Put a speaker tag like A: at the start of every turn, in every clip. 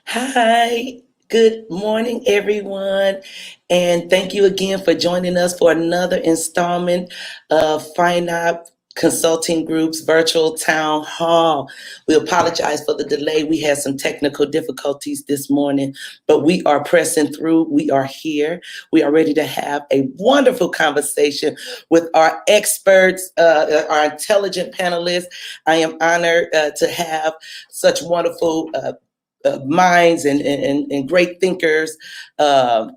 A: Hi, good morning, everyone. And thank you again for joining us for another installment of FinOp Consulting Group's virtual town hall. We apologize for the delay. We had some technical difficulties this morning, but we are pressing through. We are here. We are ready to have a wonderful conversation with our experts, our intelligent panelists. I am honored to have such wonderful minds and great thinkers uh,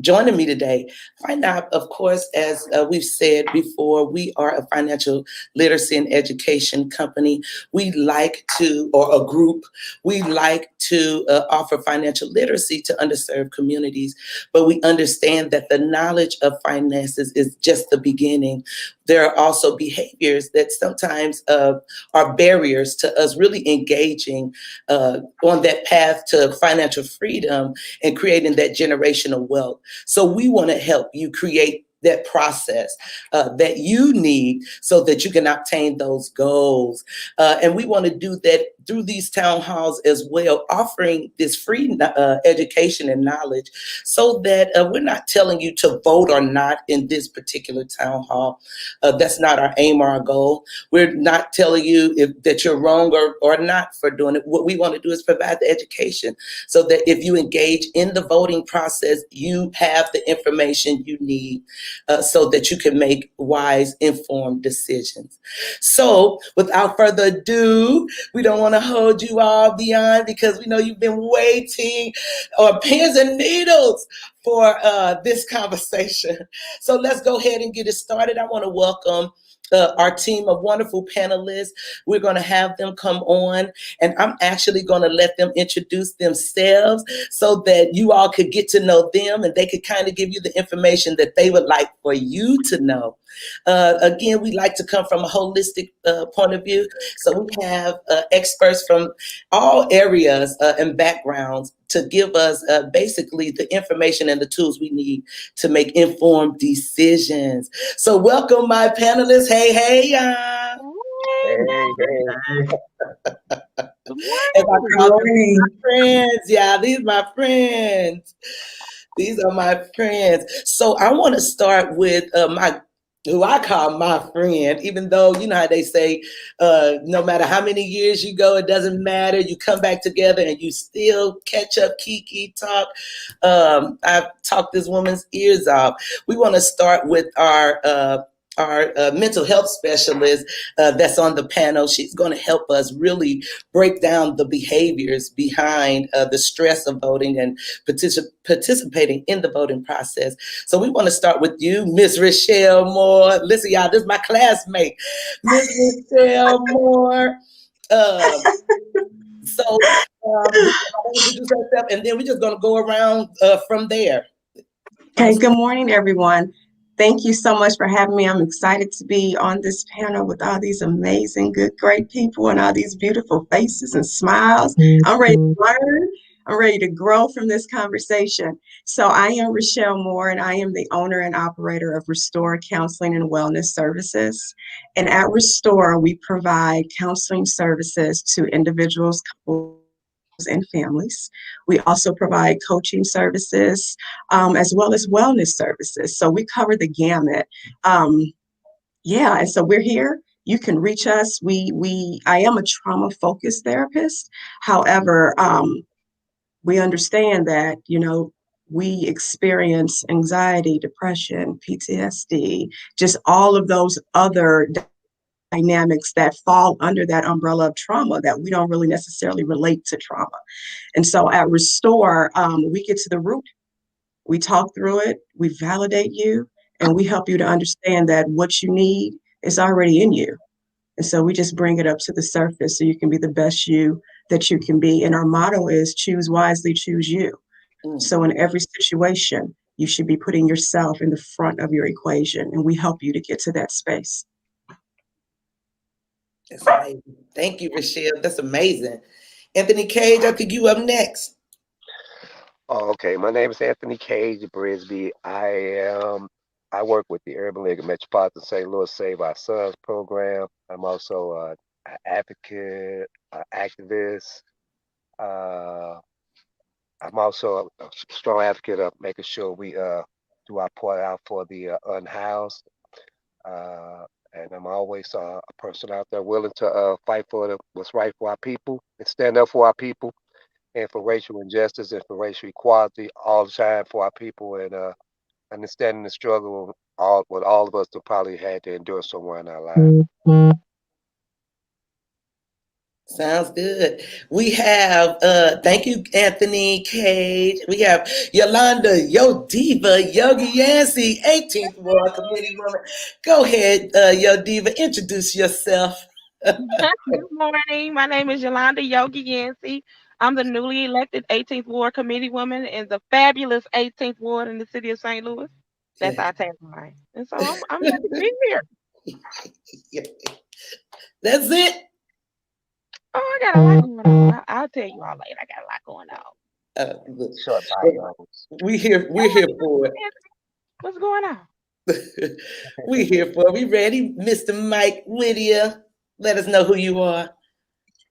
A: joining me today. Find out, of course, as we've said before, we are a financial literacy and education company. We like to, or a group, we like to offer financial literacy to underserved communities, but we understand that the knowledge of finances is just the beginning. There are also behaviors that sometimes are barriers to us really engaging on that path to financial freedom and creating that generational wealth. So we want to help you create that process that you need so that you can obtain those goals. And we want to do that through these town halls as well, offering this free education and knowledge so that we're not telling you to vote or not in this particular town hall. That's not our aim or our goal. We're not telling you that you're wrong or not for doing it. What we want to do is provide the education so that if you engage in the voting process, you have the information you need so that you can make wise, informed decisions. So, without further ado, we don't want to hold you all beyond because we know you've been waiting or pins and needles for this conversation. So let's go ahead and get it started. I want to welcome our team of wonderful panelists. We're going to have them come on, and I'm actually going to let them introduce themselves so that you all could get to know them and they could kind of give you the information that they would like for you to know. Again, we like to come from a holistic point of view. So we have experts from all areas and backgrounds to give us basically the information and the tools we need to make informed decisions. So welcome my panelists. Hey, hey, y'all.
B: Hey,
C: Hey, hey,
B: good
A: As I
B: morning.
A: call them
C: morning.
A: my friends, yeah, these my friends. These are my friends. So I want to start with my who I call my friend, even though you know how they say, no matter how many years you go, it doesn't matter. You come back together and you still catch up, kiki, talk. I've talked this woman's ears off. We want to start with our mental health specialist that's on the panel. She's going to help us really break down the behaviors behind the stress of voting and participating in the voting process. So we want to start with you, Miss Rochelle Moore. Listen, y'all, this is my classmate, Miss Rochelle Moore. Um, so introduce herself, and then we're just going to go around from there.
C: Okay, good morning, everyone. Thank you so much for having me. I'm excited to be on this panel with all these amazing, good, great people and all these beautiful faces and smiles. I'm ready to learn. I'm ready to grow from this conversation. So, I am Rochelle Moore, and I am the owner and operator of Restore Counseling and Wellness Services. And at Restore, we provide counseling services to individuals, couples, and families. We also provide coaching services as well as wellness services. So we cover the gamut. Um, yeah, and so we're here. You can reach us. I am a trauma focused therapist. However, we understand that we experience anxiety, depression, PTSD, just all of those other dynamics that fall under that umbrella of trauma that we don't really necessarily relate to trauma. And so at Restore, we get to the root. We talk through it, we validate you, and we help you to understand that what you need is already in you. And so we just bring it up to the surface so you can be the best you that you can be. And our motto is choose wisely, choose you. So in every situation, you should be putting yourself in the front of your equation, and we help you to get to that space.
A: That's amazing. Thank you, Rochelle. That's amazing. Anthony Cage, I think you up next.
B: Oh, okay. My name is Anthony Cage Brisby. I work with the Urban League of Metropolitan St. Louis Save Our Sons program. I'm also an advocate, an activist, uh, I'm also a strong advocate of making sure we do our part out for the unhoused. Uh, and I'm always a person out there willing to fight for what's right for our people and stand up for our people and for racial injustice and for racial equality all the time for our people and understanding the struggle all what all of us have probably had to endure somewhere in our lives.
A: Sounds good. We have, thank you, Anthony Cage. We have Yolanda, Yo Diva, Yogi Yancy, 18th Ward Committee woman. Go ahead, Yo Diva, introduce yourself.
D: Good morning. My name is Yolanda Yogi Yancey. I'm the newly elected 18th Ward Committee woman in the fabulous 18th Ward in the city of St. Louis. That's
A: Yeah,
D: our tagline. And so I'm happy to be here.
A: yeah. That's it.
D: Oh, I got a lot going on. I'll tell you all later. I got a lot going on.
A: Look,
B: Short
A: well,
B: bios.
A: we're here for
D: What's going on?
A: it. We're here for it. We ready, Mr. Mike Whittier? Let us know who you are.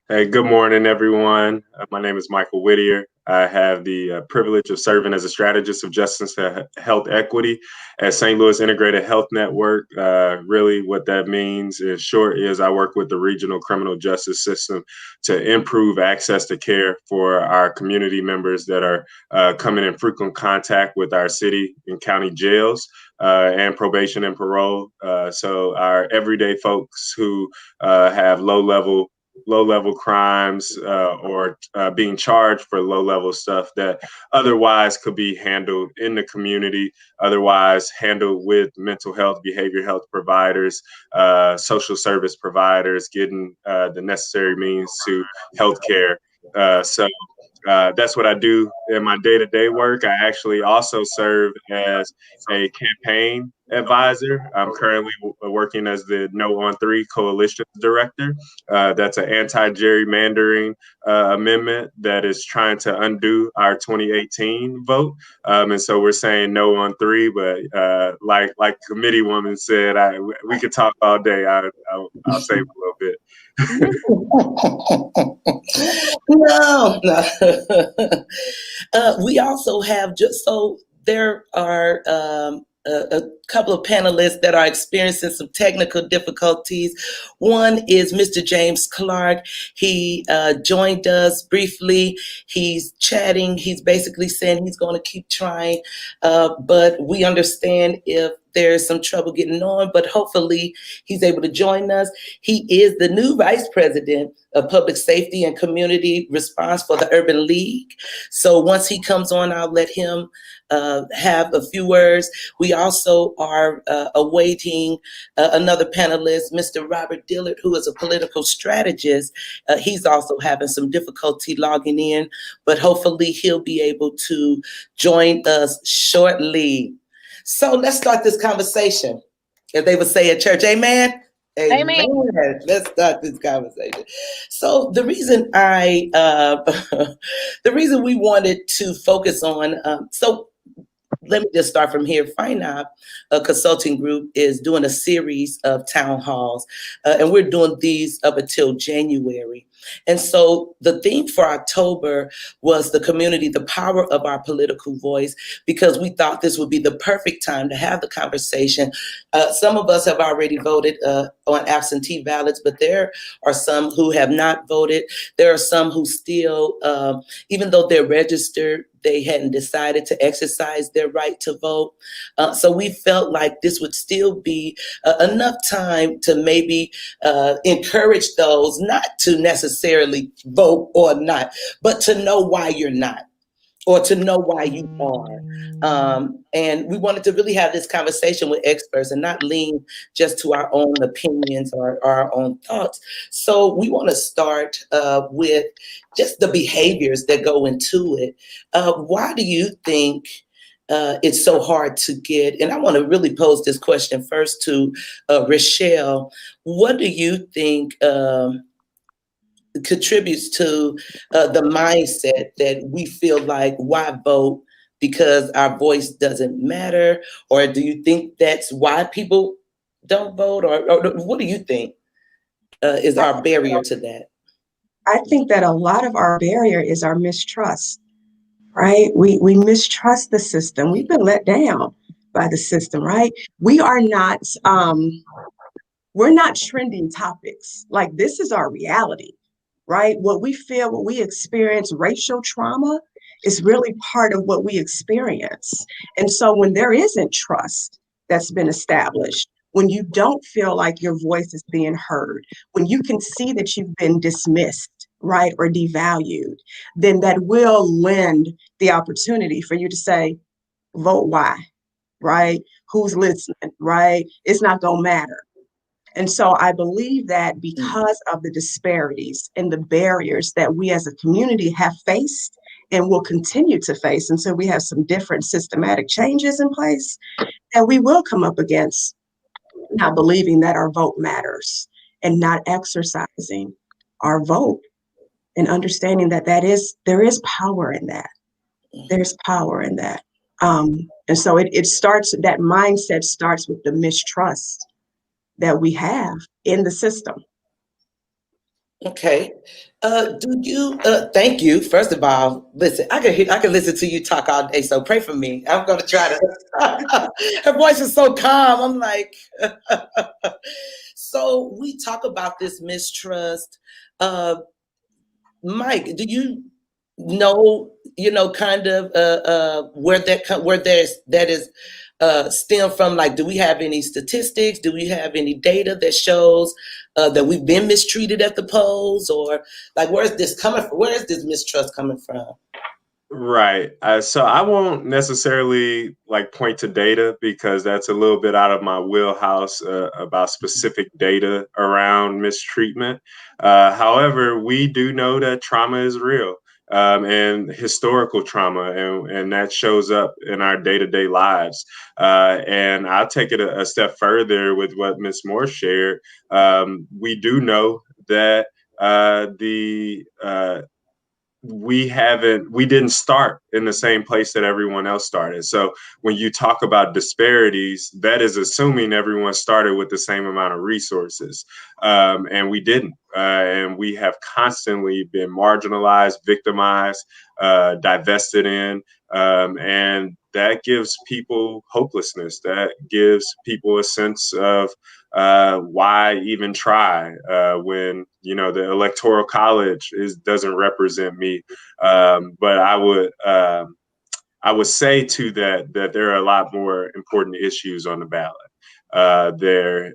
E: Hey, good morning, everyone. My name is Michael Whittier. I have the privilege of serving as a strategist of justice and health equity at St. Louis Integrated Health Network. Really, what that means in short is I work with the regional criminal justice system to improve access to care for our community members that are coming in frequent contact with our city and county jails and probation and parole. So our everyday folks who have low level crimes or being charged for low level stuff that otherwise could be handled in the community, otherwise handled with mental health, behavior health providers, social service providers, getting the necessary means to healthcare. So that's what I do in my day-to-day work. I actually also serve as a campaign advisor. I'm currently working as the No on 3 Coalition Director. That's an anti-gerrymandering amendment that is trying to undo our 2018 vote. And so we're saying no on 3, but like committee woman said, we could talk all day. I'll save a little bit.
A: No, no. We also have just so there are a couple of panelists that are experiencing some technical difficulties. One is Mr. James Clark. He joined us briefly. He's chatting. He's basically saying he's going to keep trying, but we understand if there's some trouble getting on, but hopefully he's able to join us. He is the new Vice President of Public Safety and Community Response for the Urban League. So once he comes on, I'll let him have a few words. We also are awaiting another panelist, Mr. Robert Dillard, who is a political strategist. He's also having some difficulty logging in, but hopefully he'll be able to join us shortly. So let's start this conversation. If they would say at church, amen. Amen.
D: Amen.
A: Let's start this conversation. So the reason the reason we wanted to focus on, so let me just start from here. FinOp, a consulting group, is doing a series of town halls, and we're doing these up until January. And so the theme for October was the community, the power of our political voice, because we thought this would be the perfect time to have the conversation. Some of us have already voted on absentee ballots, but there are some who have not voted. There are some who still, even though they're registered, they hadn't decided to exercise their right to vote. So we felt like this would still be enough time to maybe encourage those not to necessarily vote or not, but to know why you're not, or to know why you are. And we wanted to really have this conversation with experts and not lean just to our own opinions or our own thoughts. So we want to start with just the behaviors that go into it. Why do you think it's so hard to get? And I want to really pose this question first to Rochelle. What do you think contributes to the mindset that we feel like, why vote? Because our voice doesn't matter? Or do you think that's why people don't vote? Or what do you think is
C: I
A: our barrier to that?
C: I think that a lot of our barrier is our mistrust. right? We mistrust the system. We've been let down by the system, right? We are not we're not trending topics. Like, this is our reality, right? What we feel, what we experience, racial trauma is really part of what we experience. And so when there isn't trust that's been established, when you don't feel like your voice is being heard, when you can see that you've been dismissed, right, or devalued, then that will lend the opportunity for you to say, vote why, right? Who's listening, right? It's not going to matter. And so I believe that because of the disparities and the barriers that we as a community have faced and will continue to face until we have some different systematic changes in place, that we will come up against not believing that our vote matters and not exercising our vote and understanding that there is power in that. There's power in that. And so it starts, that mindset starts with the mistrust that we have in the system.
A: Okay. Do you thank you. First of all, listen, I can listen to you talk all day, so pray for me. I'm gonna try to her voice is so calm. I'm like so we talk about this mistrust. Mike, do you know, kind of where that is stem from? Like, do we have any statistics? Do we have any data that shows that we've been mistreated at the polls, or like where is this coming from? Where is this mistrust coming from?
E: Right. So I won't necessarily like point to data because that's a little bit out of my wheelhouse about specific data around mistreatment. However, we do know that trauma is real, and historical trauma, and that shows up in our day-to-day lives. And I'll take it a step further with what Ms. Moore shared. We do know that the we didn't start in the same place that everyone else started. So when you talk about disparities, that is assuming everyone started with the same amount of resources, and we didn't. And we have constantly been marginalized, victimized, divested in, and that gives people hopelessness. That gives people a sense of why even try when the electoral college doesn't represent me. But I would say to that there are a lot more important issues on the ballot. There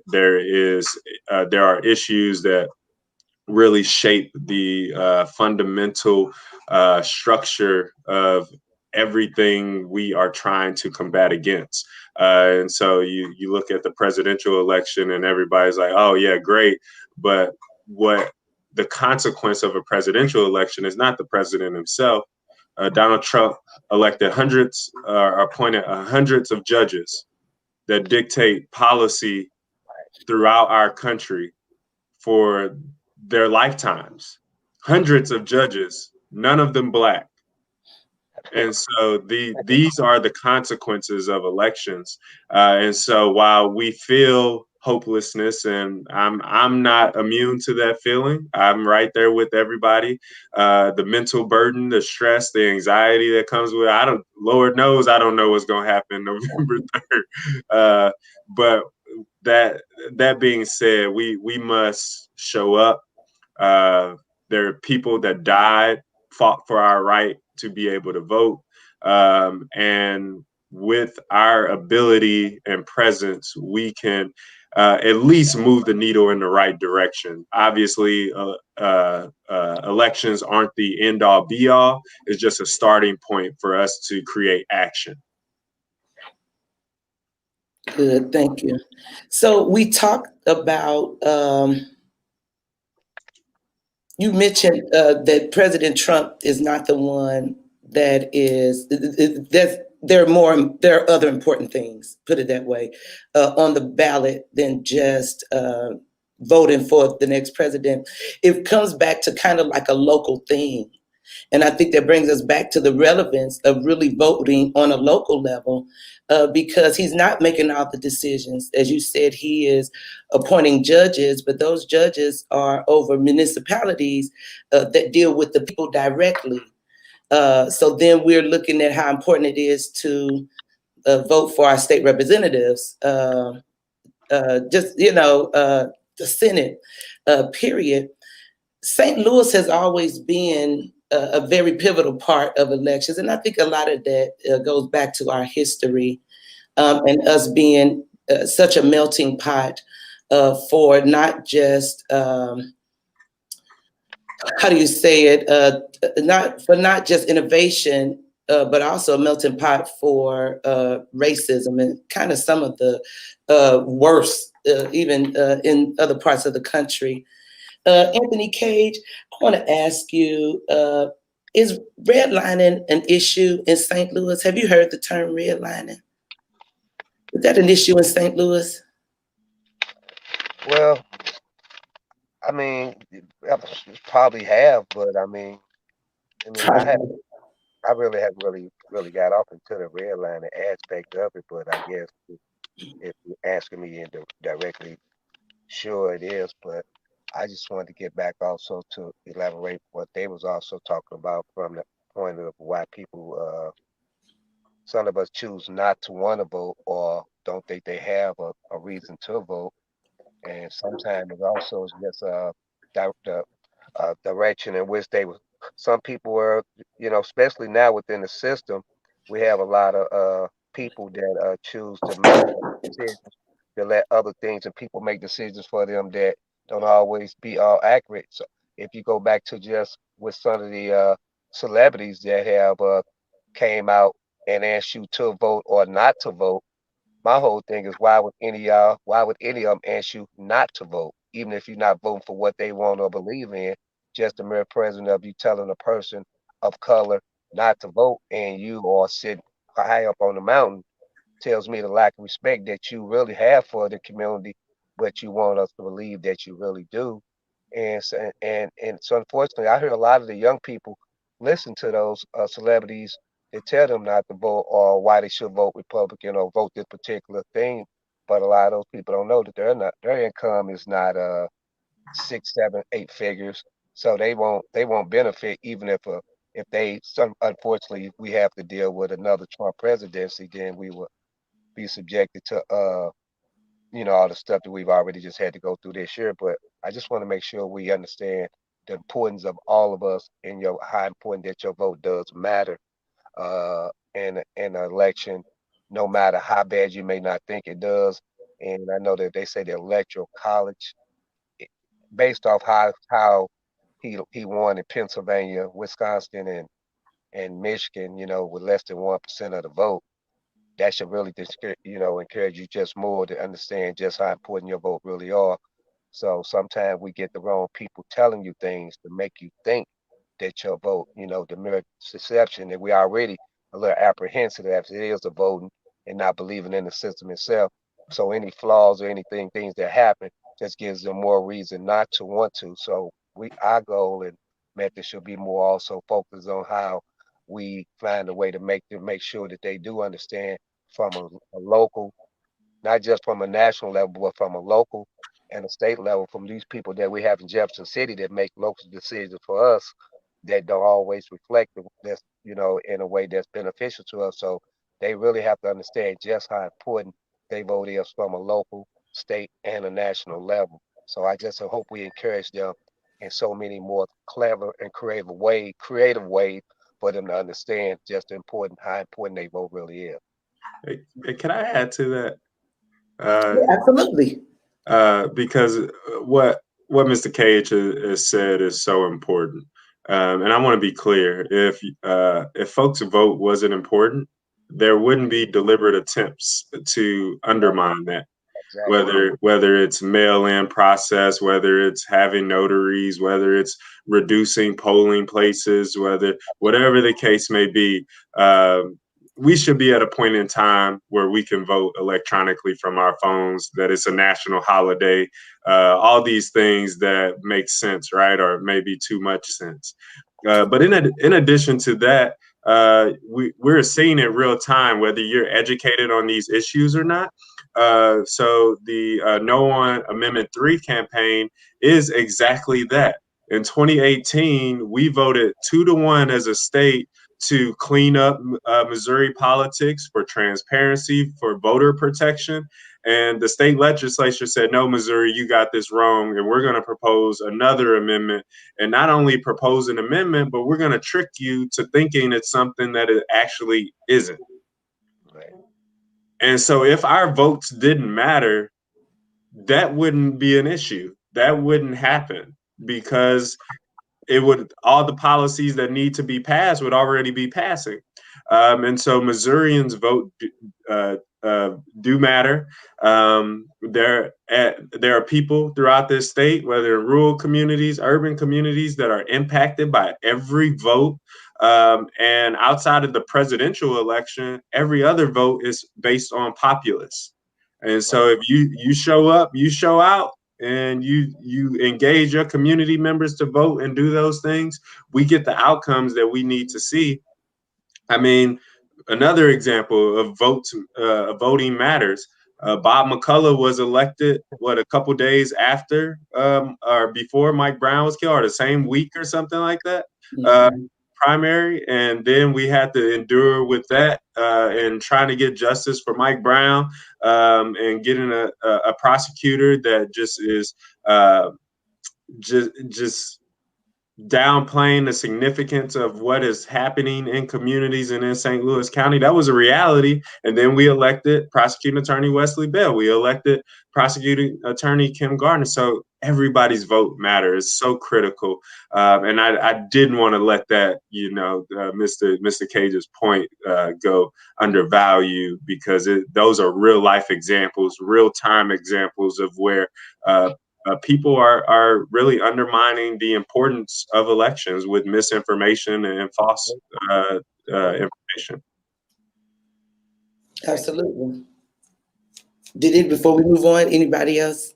E: are issues that really shape the fundamental structure of everything we are trying to combat against. And so you look at the presidential election and everybody's like, oh yeah, great. But what the consequence of a presidential election is not the president himself. Donald Trump appointed hundreds of judges that dictate policy throughout our country for their lifetimes. Hundreds of judges, none of them Black. And so these are the consequences of elections. And so while we feel hopelessness, and I'm not immune to that feeling, I'm right there with everybody. The mental burden, the stress, the anxiety that comes with it, Lord knows I don't know what's going to happen November 3rd. But that being said, we must show up. There are people that died, fought for our right to be able to vote. And with our ability and presence, we can at least move the needle in the right direction. Obviously, elections aren't the end all be all. It's just a starting point for us to create action.
A: Good, thank you. So we talked about you mentioned that President Trump is not the one that is that there are other important things, put it that way, on the ballot than just voting for the next president. It comes back to kind of like a local thing. And I think that brings us back to the relevance of really voting on a local level, because he's not making all the decisions. As you said, he is appointing judges, but those judges are over municipalities that deal with the people directly. So then we're looking at how important it is to vote for our state representatives. Just the Senate, period. St. Louis has always been a very pivotal part of elections, and I think a lot of that goes back to our history and us being such a melting pot for not just how do you say it? Not just innovation, but also a melting pot for racism and kind of some of the worst, even in other parts of the country. Anthony Cage, I want to ask you: is redlining an issue in St. Louis? Have you heard the term redlining? Is that an issue in St. Louis?
B: Well, I mean, I probably have, but I have.
A: Probably.
B: I really haven't really got off into the redlining aspect of it, but I guess if you're asking me directly, sure it is. But I just wanted to get back also to elaborate what they was also talking about from the point of why people, some of us choose not to want to vote or don't think they have a reason to vote, and sometimes it also is just the direction in which they were. Some people were, especially now within the system, we have a lot of people that choose to make decisions to let other things and people make decisions for them that don't always be all accurate. So if you go back to just with some of the celebrities that have came out and asked you to vote or not to vote, my whole thing is why would any of them ask you not to vote, even if you're not voting for what they want or believe in? Just the mere presence of you telling a person of color not to vote and you are sitting high up on the mountain tells me the lack of respect that you really have for the community, but you want us to believe that you really do. And so unfortunately, I hear a lot of the young people listen to those celebrities that tell them not to vote or why they should vote Republican or vote this particular thing. But a lot of those people don't know that their income is not 6, 7, 8 figures, so they won't benefit even if they some unfortunately we have to deal with another Trump presidency, then we will be subjected to all the stuff that we've already just had to go through this year. But I just want to make sure we understand the importance of all of us and how important that your vote does matter in an election, no matter how bad you may not think it does. And I know that they say the electoral college, based off how he won in Pennsylvania, Wisconsin, and Michigan, with less than 1% of the vote, that should really just encourage you just more to understand just how important your vote really are. So sometimes we get the wrong people telling you things to make you think that your vote, the mere deception that we already a little apprehensive as it is of voting and not believing in the system itself. So any flaws or things that happen just gives them more reason not to want to. So our goal and method should be more also focused on how we find a way to make sure that they do understand from a local, not just from a national level, but from a local and a state level, from these people that we have in Jefferson City that make local decisions for us that don't always reflect this, in a way that's beneficial to us. So they really have to understand just how important they vote is from a local, state, and a national level. So I just hope we encourage them in so many more clever and creative ways for them to understand just how important they vote really is.
E: Hey, can I add to that?
A: Yeah, absolutely.
E: Because what Mr. Cage has said is so important, and I want to be clear. If folks' vote wasn't important, there wouldn't be deliberate attempts to undermine that.
B: Exactly.
E: Whether it's mail-in process, whether it's having notaries, whether it's reducing polling places, whatever the case may be, we should be at a point in time where we can vote electronically from our phones, that it's a national holiday, all these things that make sense, right? Or maybe too much sense. But in addition to that, we're seeing in real time whether you're educated on these issues or not. So the No on Amendment 3 campaign is exactly that. In 2018, we voted 2-1 as a state to clean up Missouri politics for transparency, for voter protection. And the state legislature said, no, Missouri, you got this wrong. And we're going to propose another amendment. And not only propose an amendment, but we're going to trick you to thinking it's something that it actually isn't.
B: Right.
E: And so if our votes didn't matter, that wouldn't be an issue. That wouldn't happen because it would, all the policies that need to be passed would already be passing. And so Missourians vote do matter. There are people throughout this state, whether in rural communities, urban communities, that are impacted by every vote. And outside of the presidential election, every other vote is based on populace. And so if you show up, you show out, and you engage your community members to vote and do those things, we get the outcomes that we need to see. I mean, another example of voting matters. Bob McCullough was elected, a couple days after or before Mike Brown was killed, or the same week or something like that. Primary, and then we had to endure with that and trying to get justice for Mike Brown, and getting a prosecutor that just is just downplaying the significance of what is happening in communities and in St. Louis County. That was a reality. And then we elected prosecuting attorney Wesley Bell. We elected prosecuting attorney Kim Gardner. So everybody's vote matters. It's so critical. And I didn't want to let that, Mr. Cage's point go undervalued, because those are real life examples, real time examples of where people are really undermining the importance of elections with misinformation and false information.
A: Absolutely. Before we move on, anybody else?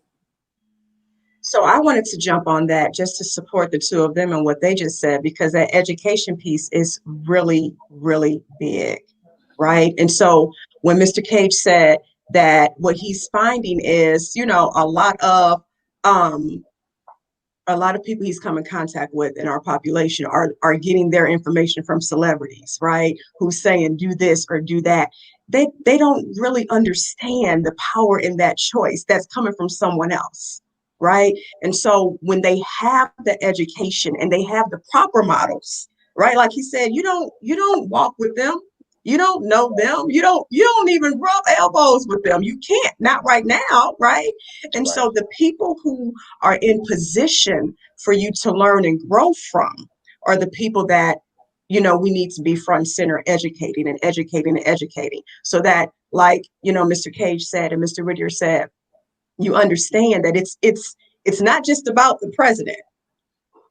C: So I wanted to jump on that just to support the two of them and what they just said, because that education piece is really, really big, right? And so when Mr. Cage said that what he's finding is, a lot of people he's come in contact with in our population are getting their information from celebrities, right? Who's saying do this or do that. They don't really understand the power in that choice that's coming from someone else, right? And so when they have the education and they have the proper models, right? Like he said, you don't walk with them. You don't know them. You don't even rub elbows with them. You can't, not right now, right? And so the people who are in position for you to learn and grow from are the people that, we need to be front and center educating and educating and educating, so that, like, Mr. Cage said and Mr. Whittier said, you understand that it's not just about the president.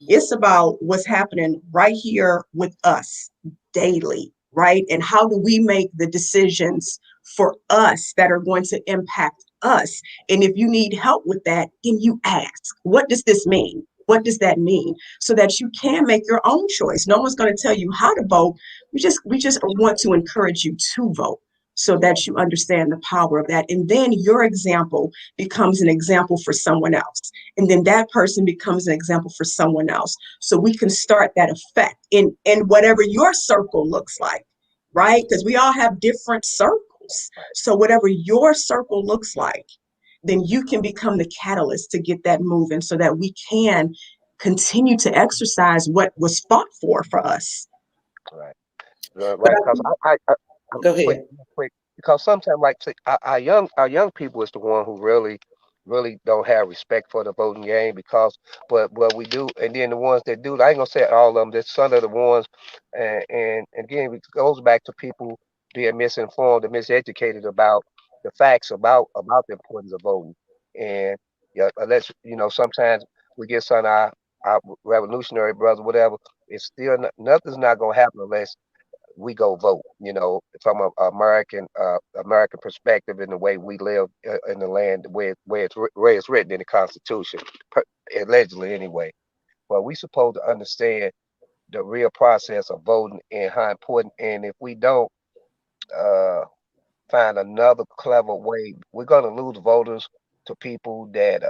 C: It's about what's happening right here with us daily, right? And how do we make the decisions for us that are going to impact us? And if you need help with that, then you ask, what does this mean? What does that mean? So that you can make your own choice. No one's going to tell you how to vote. We just want to encourage you to vote, so that you understand the power of that. And then your example becomes an example for someone else. And then that person becomes an example for someone else. So we can start that effect in whatever your circle looks like, right? Because we all have different circles. So whatever your circle looks like, then you can become the catalyst to get that moving, so that we can continue to exercise what was fought for us.
B: Right.
C: But
B: Right. Because
A: Go
B: quick,
A: ahead.
B: because sometimes, like, say, our young people is the one who really don't have respect for the voting game, because but we do. And then the ones that do, I ain't gonna say all of them, there's some of the ones, and again, it goes back to people being misinformed and miseducated about the facts about the importance of voting. And yeah, unless sometimes we get some of our revolutionary brothers, whatever, it's still nothing's not gonna happen unless we go vote, from a American perspective, in the way we live in the land, where it's written in the Constitution, allegedly anyway. But we supposed to understand the real process of voting and how important. And if we don't uh, find another clever way, we're gonna lose voters to people that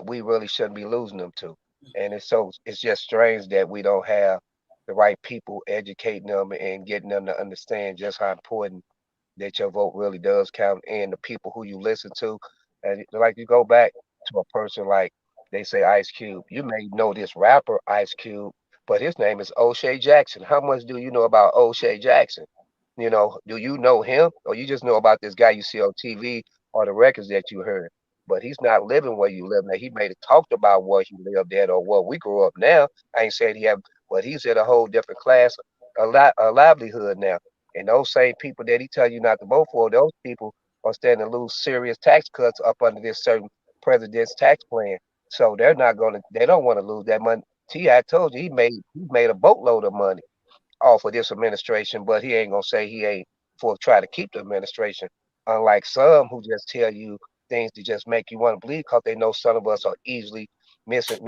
B: we really shouldn't be losing them to. And it's just strange that we don't have the right people educating them and getting them to understand just how important that your vote really does count, and the people who you listen to. And like you go back to a person like they say Ice Cube. You may know this rapper Ice Cube, but his name is O'Shea Jackson. How much do you know about O'Shea Jackson? Do you know him, or you just know about this guy you see on TV or the records that you heard? But he's not living where you live now. He may have talked about where he lived at or where we grew up now. I ain't saying he have, but he's in a whole different class, a livelihood now. And those same people that he tell you not to vote for, those people are standing to lose serious tax cuts up under this certain president's tax plan. So they don't want to lose that money. T.I. told you he made a boatload of money off of this administration, but he ain't gonna say he ain't for try to keep the administration. Unlike some who just tell you things to just make you want to believe because they know some of us are easily misled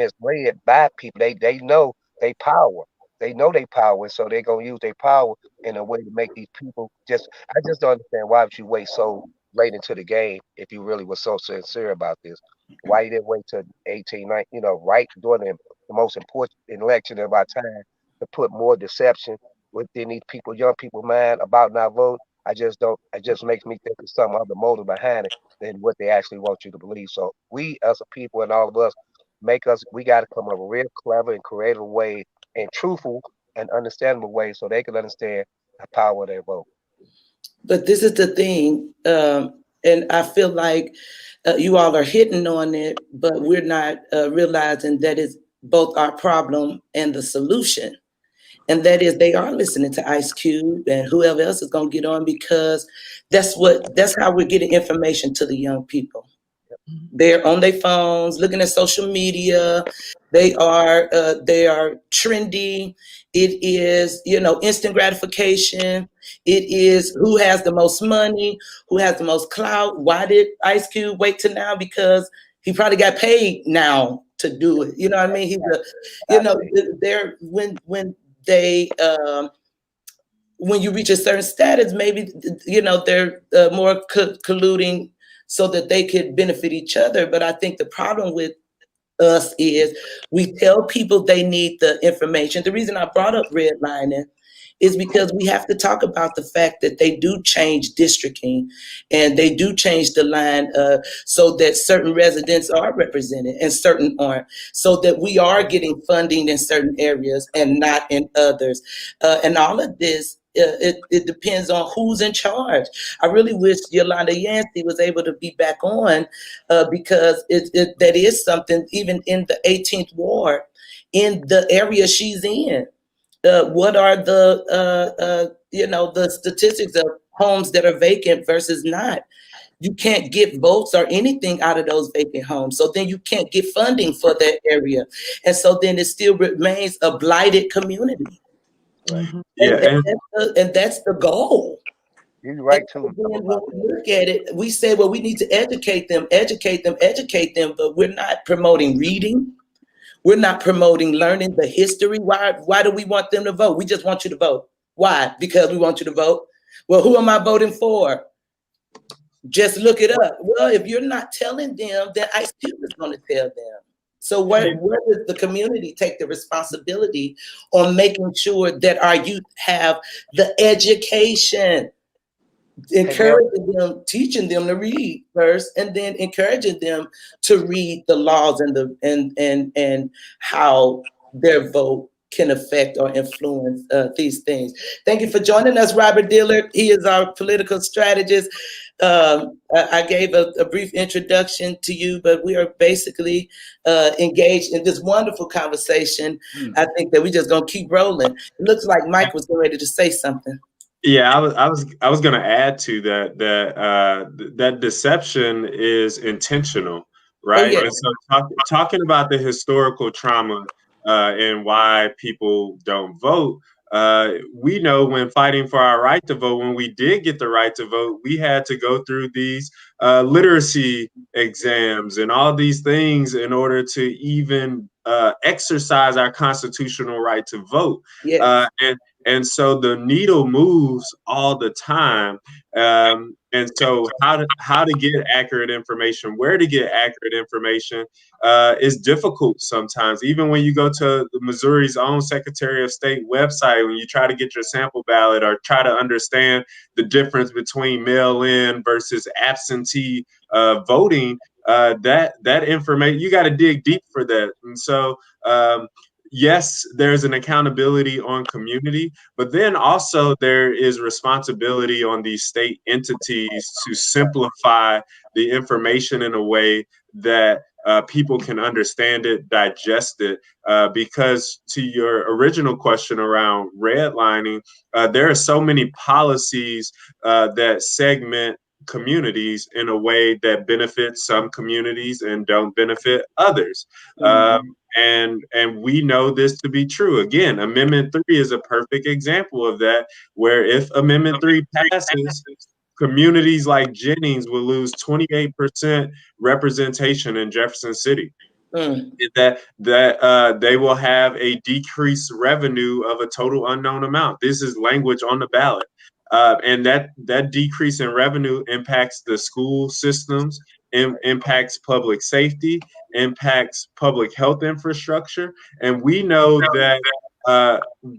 B: by people. They know they power. They know they power, and so they're gonna use their power in a way to make these people just. I just don't understand why would you wait so late into the game if you really were so sincere about this. Why you didn't wait till 18, 19, right during the most important election of our time to put more deception within these people, young people mind about not voting. I just don't. It just makes me think there's some other motive behind it than what they actually want you to believe. So we, as a people, and all of us, we got to come up with a real clever and creative way and truthful and understandable way so they can understand the power of their vote.
A: But this is the thing, and I feel like you all are hitting on it, but we're not realizing that it's both our problem and the solution. And that is they are listening to Ice Cube and whoever else is going to get on, because that's how we're getting information to the young people. They're on their phones, looking at social media. They are trendy. It is, instant gratification. It is who has the most money, who has the most clout. Why did Ice Cube wait till now? Because he probably got paid now to do it. You know what I mean? They're they when you reach a certain status, maybe they're more colluding so that they could benefit each other. But I think the problem with us is we tell people they need the information. The reason I brought up redlining is because we have to talk about the fact that they do change districting and they do change the line so that certain residents are represented and certain aren't, so that we are getting funding in certain areas and not in others. And all of this, it depends on who's in charge. I really wish Yolanda Yancey was able to be back on because that is something, even in the 18th ward, in the area she's in. What are the statistics of homes that are vacant versus not? You can't get votes or anything out of those vacant homes. So then you can't get funding for that area. And so then it still remains a blighted community.
B: Right.
E: Yeah,
A: And that's the goal.
B: You're
A: And
B: right
A: so
B: too
A: then when
B: about
A: we
B: that.
A: look at it, we say, well, we need to educate them, educate them, educate them, but we're not promoting reading. We're not promoting learning the history. Why do we want them to vote? We just want you to vote. Why? Because we want you to vote. Well, who am I voting for? Just look it
B: What
A: up. Well, if you're not telling them, then Ice Cube is going to tell them. So where does the community take the responsibility on making sure that our youth have the education?
B: hey man,
A: Encouraging them, teaching them to read first, and then encouraging them to read the laws and and how their vote can affect or influence these things. Thank you for joining us, Robert Dillard. He is our political strategist. I gave a brief introduction to you, but we are basically engaged in this wonderful conversation. I think that we're just gonna keep rolling. It looks like Mike was ready to say something.
E: yeah, I was going to add to that that deception is intentional,
A: Oh
E: right?
A: yeah,
E: And so talking about the historical trauma and why people don't vote, we know when fighting for our right to vote, when we did get the right to vote, we had to go through these literacy exams and all these things in order to even exercise our constitutional right to vote.
A: yes.
E: And so the needle moves all the time. And so how to get accurate information, where to get accurate information is difficult sometimes. Even when you go to the Missouri's own Secretary of State website, when you try to get your sample ballot or try to understand the difference between mail-in versus absentee voting, that information, you got to dig deep for that. And so yes, there's an accountability on community, but then also there is responsibility on these state entities to simplify the information in a way that people can understand it, digest it. Because to your original question around redlining, there are so many policies that segment communities in a way that benefits some communities and don't benefit others. And we know this to be true. Again, Amendment 3 is a perfect example of that, where if Amendment 3 passes, communities like Jennings will lose 28% representation in Jefferson City. That they will have a decreased revenue of a total unknown amount. This is language on the ballot. And that decrease in revenue impacts the school systems, impacts public safety, impacts public health infrastructure. And we know that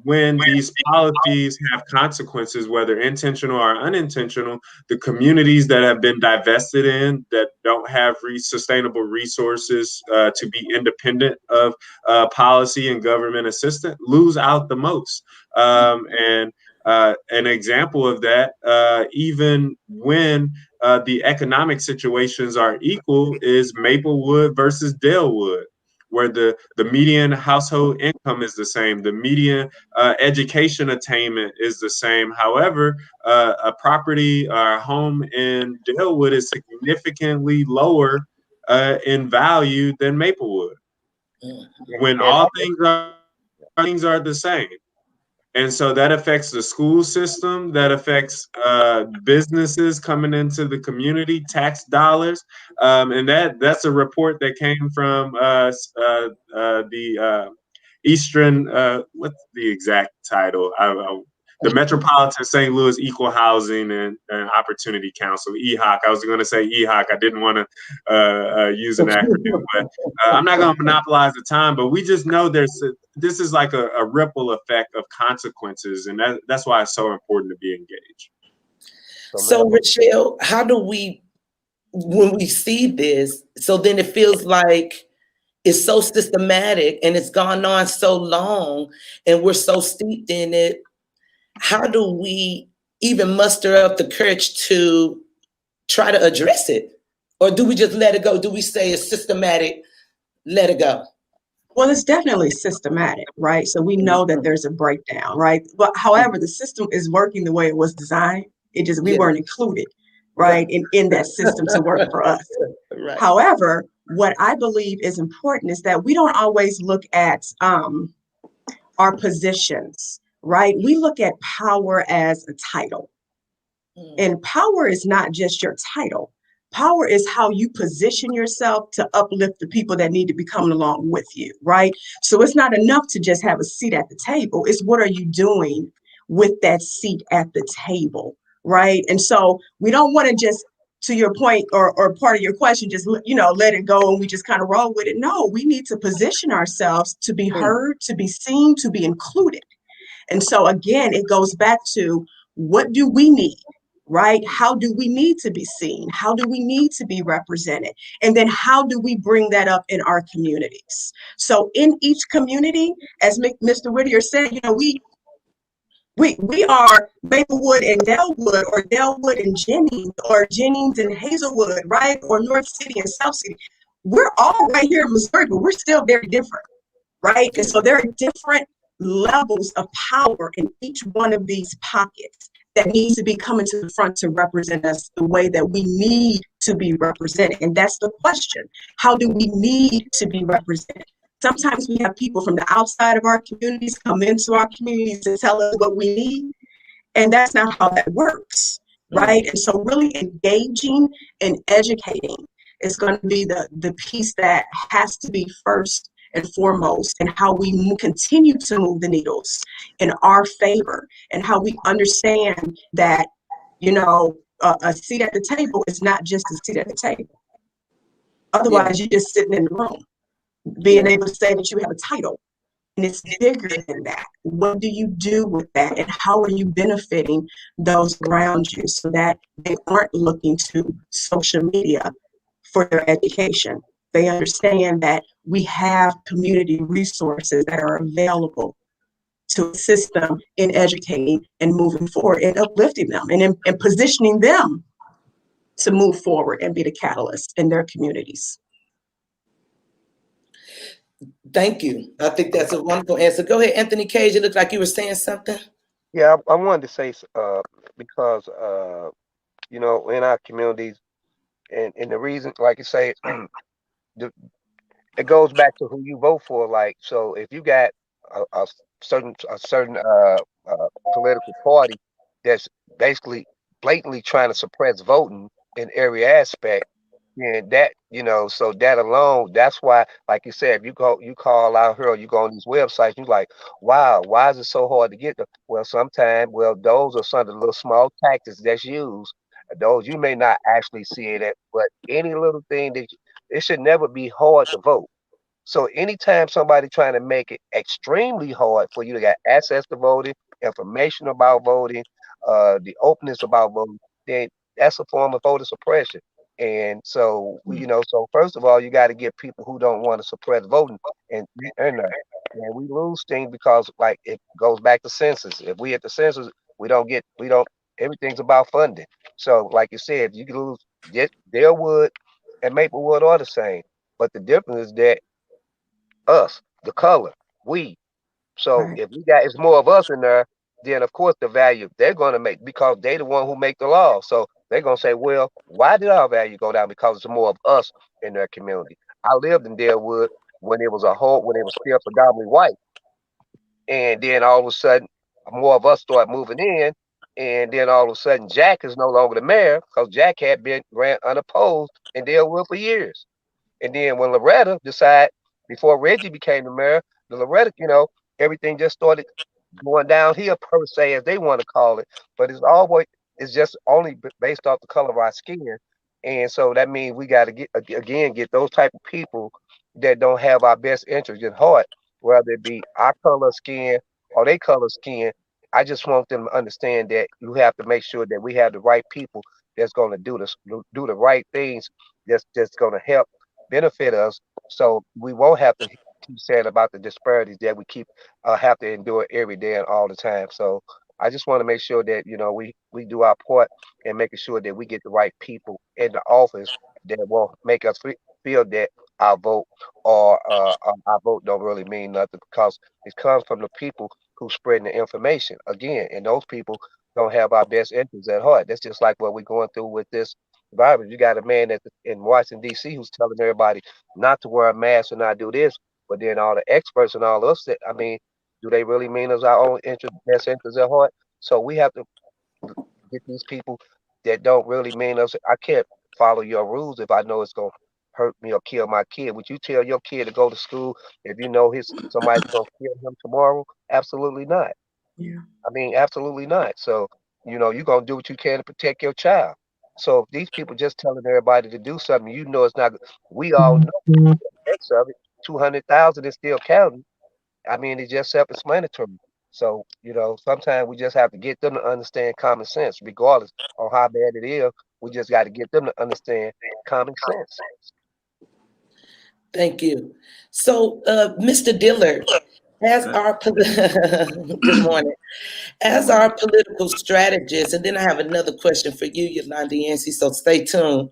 E: when these policies have consequences, whether intentional or unintentional, the communities that have been divested in, that don't have sustainable resources to be independent of policy and government assistance, lose out the most. And an example of that, even when the economic situations are equal, is Maplewood versus Dalewood, where the median household income is the same, the median education attainment is the same. However, a property or a home in Dalewood is significantly lower in value than Maplewood, when all things are the same. And so that affects the school system, that affects businesses coming into the community, tax dollars. And that's a report that came from the Eastern, what's the exact title? The Metropolitan St. Louis Equal Housing and Opportunity Council, EHOC. I was going to say EHOC. I didn't want to use an acronym, but I'm not going to monopolize the time. But we just know this is like a ripple effect of consequences, and that's why it's so important to be engaged.
A: So, Rochelle, how do we, when we see this, so then it feels like it's so systematic and it's gone on so long and we're so steeped in it. How do we even muster up the courage to try to address it? Or do we just let it go? Do we say it's systematic, let it go?
C: Well, it's definitely systematic, right? So we know that there's a breakdown, right? But however, the system is working the way it was designed. It just, we weren't included, right, in that system to work for us. Right. However, what I believe is important is that we don't always look at our positions, right? We look at power as a title. And power is not just your title. Power is how you position yourself to uplift the people that need to be coming along with you, right? So it's not enough to just have a seat at the table. It's what are you doing with that seat at the table, right? And so we don't want to just, to your point or part of your question, just, let it go and we just kind of roll with it. No, we need to position ourselves to be heard, to be seen, to be included. And so again, it goes back to, what do we need? Right? How do we need to be seen? How do we need to be represented? And then how do we bring that up in our communities? So in each community, as Mr. Whittier said, we are Maplewood and Dalewood, or Dalewood and Jennings, or Jennings and Hazelwood, right? Or North City and South City. We're all right here in Missouri, but we're still very different, right? And so there are different levels of power in each one of these pockets that needs to be coming to the front to represent us the way that we need to be represented. And that's the question. How do we need to be represented? Sometimes we have people from the outside of our communities come into our communities to tell us what we need. And that's not how that works, right? And so really engaging and educating is going to be the piece that has to be first and foremost, and how we continue to move the needles in our favor, and how we understand that, a seat at the table is not just a seat at the table. Otherwise, you're just sitting in the room, being able to say that you have a title. And it's bigger than that. What do you do with that? And how are you benefiting those around you so that they aren't looking to social media for their education? They understand that we have community resources that are available to assist them in educating and moving forward and uplifting them and positioning them to move forward and be the catalyst in their communities.
A: Thank you. I think that's a wonderful answer. Go ahead, Anthony Cage. It looked like you were saying something.
B: Yeah, I wanted to say because in our communities, and the reason, like you say, it goes back to who you vote for. Like, so if you got a certain political party that's basically blatantly trying to suppress voting in every aspect, and that, so that alone, that's why, like you said, if you call out here, or you go on these websites, you like, wow, why is it so hard to get them? Well, sometimes, those are some of the little small tactics that's used. Those you may not actually see it, but any little thing it should never be hard to vote. So anytime somebody trying to make it extremely hard for you to get access to voting, information about voting, the openness about voting, then that's a form of voter suppression. And so, so first of all, you got to get people who don't want to suppress voting and there. And we lose things because, like, it goes back to census. If we at the census, we don't, everything's about funding. So, like you said, you can lose, Deerwood and Maplewood are the same. But the difference is that us, the color, we. So
C: Right.
B: if we got, it's more of us in there, then of course the value they're going to make, because they the one who make the law. So they're going to say, well, why did our value go down? Because it's more of us in their community. I lived in Deerwood when when it was still predominantly white. And then all of a sudden, more of us start moving in. And then all of a sudden, Jack is no longer the mayor because Jack had been ran unopposed in Deerwood for years. And then when Loretta decided, before Reggie became the mayor, the Loretta, everything just started going downhill per se, as they want to call it. But it's just only based off the color of our skin. And so that means we got to get those type of people that don't have our best interest in heart, whether it be our color of skin or their color of skin. I just want them to understand that you have to make sure that we have the right people that's going to do the right things, that's going to help benefit us, so we won't have to keep saying about the disparities that we keep have to endure every day and all the time. So I just want to make sure that we do our part in making sure that we get the right people in the office that won't make us feel that our vote or our vote don't really mean nothing, because it comes from the people who spreading the information again, and those people don't have our best interests at heart. That's just like what we're going through with this virus. You got a man in Washington D.C. who's telling everybody not to wear a mask and not do this, but then all the experts and all of us, I mean, do they really mean us our own best interest at heart? So we have to get these people that don't really mean us. I can't follow your rules if I know it's gonna hurt me or kill my kid. Would you tell your kid to go to school if you know somebody's gonna kill him tomorrow? Absolutely not.
C: Yeah.
B: I mean, absolutely not. So, you're gonna do what you can to protect your child. So if these people just telling everybody to do something, it's not. We all know the effects of it. 200,000 is still counting. I mean, it's just self-explanatory. So, sometimes we just have to get them to understand common sense, regardless of how bad it is. We just got to get them to understand common sense.
A: Thank you. So, Mr. Dillard, as our good morning, as our political strategist, and then I have another question for you, Yolanda Yancey. So stay tuned.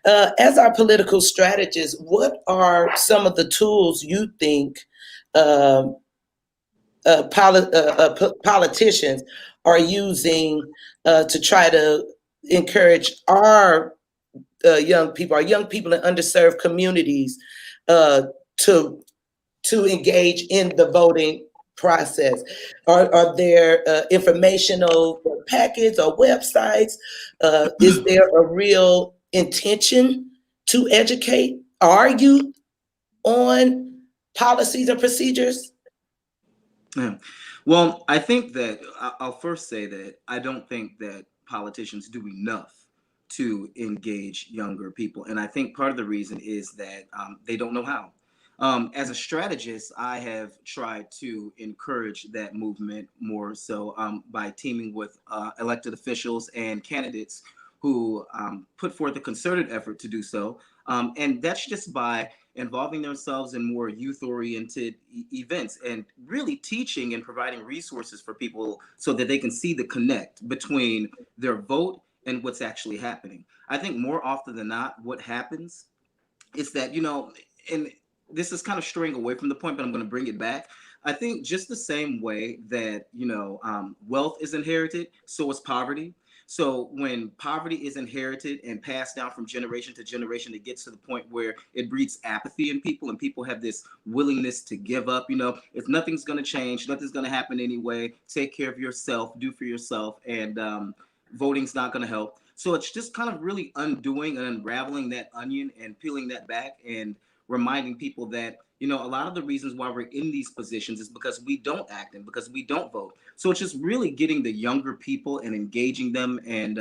A: As our political strategist, what are some of the tools you think um politicians are using to try to encourage our young people in underserved communities uh, to engage in the voting process? Are there informational packets or websites? Is there a real intention to educate our youth on policies or procedures?
F: Yeah. Well, I think that I'll first say that I don't think that politicians do enough to engage younger people. And I think part of the reason is that they don't know how. As a strategist, I have tried to encourage that movement more so by teaming with elected officials and candidates who put forth a concerted effort to do so. And that's just by involving themselves in more youth-oriented events and really teaching and providing resources for people so that they can see the connect between their vote and what's actually happening. I think more often than not, what happens is that, and this is kind of straying away from the point, but I'm going to bring it back. I think just the same way that, wealth is inherited, so is poverty. So when poverty is inherited and passed down from generation to generation, it gets to the point where it breeds apathy in people, and people have this willingness to give up. If nothing's going to change, nothing's going to happen anyway. Take care of yourself, do for yourself, and voting's not going to help. So it's just kind of really undoing and unraveling that onion and peeling that back and reminding people that a lot of the reasons why we're in these positions is because we don't act and because we don't vote. So it's just really getting the younger people and engaging them and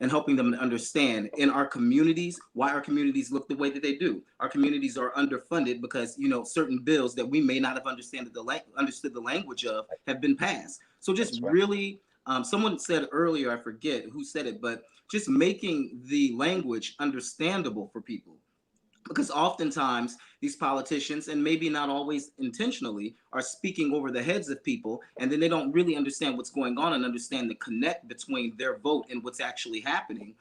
F: helping them to understand in our communities why our communities look the way that they do. Our communities are underfunded because certain bills that we may not have understood the language of have been passed. So just really, someone said earlier, I forget who said it, but just making the language understandable for people. Because oftentimes these politicians, and maybe not always intentionally, are speaking over the heads of people, and then they don't really understand what's going on and understand the connect between their vote and what's actually happening.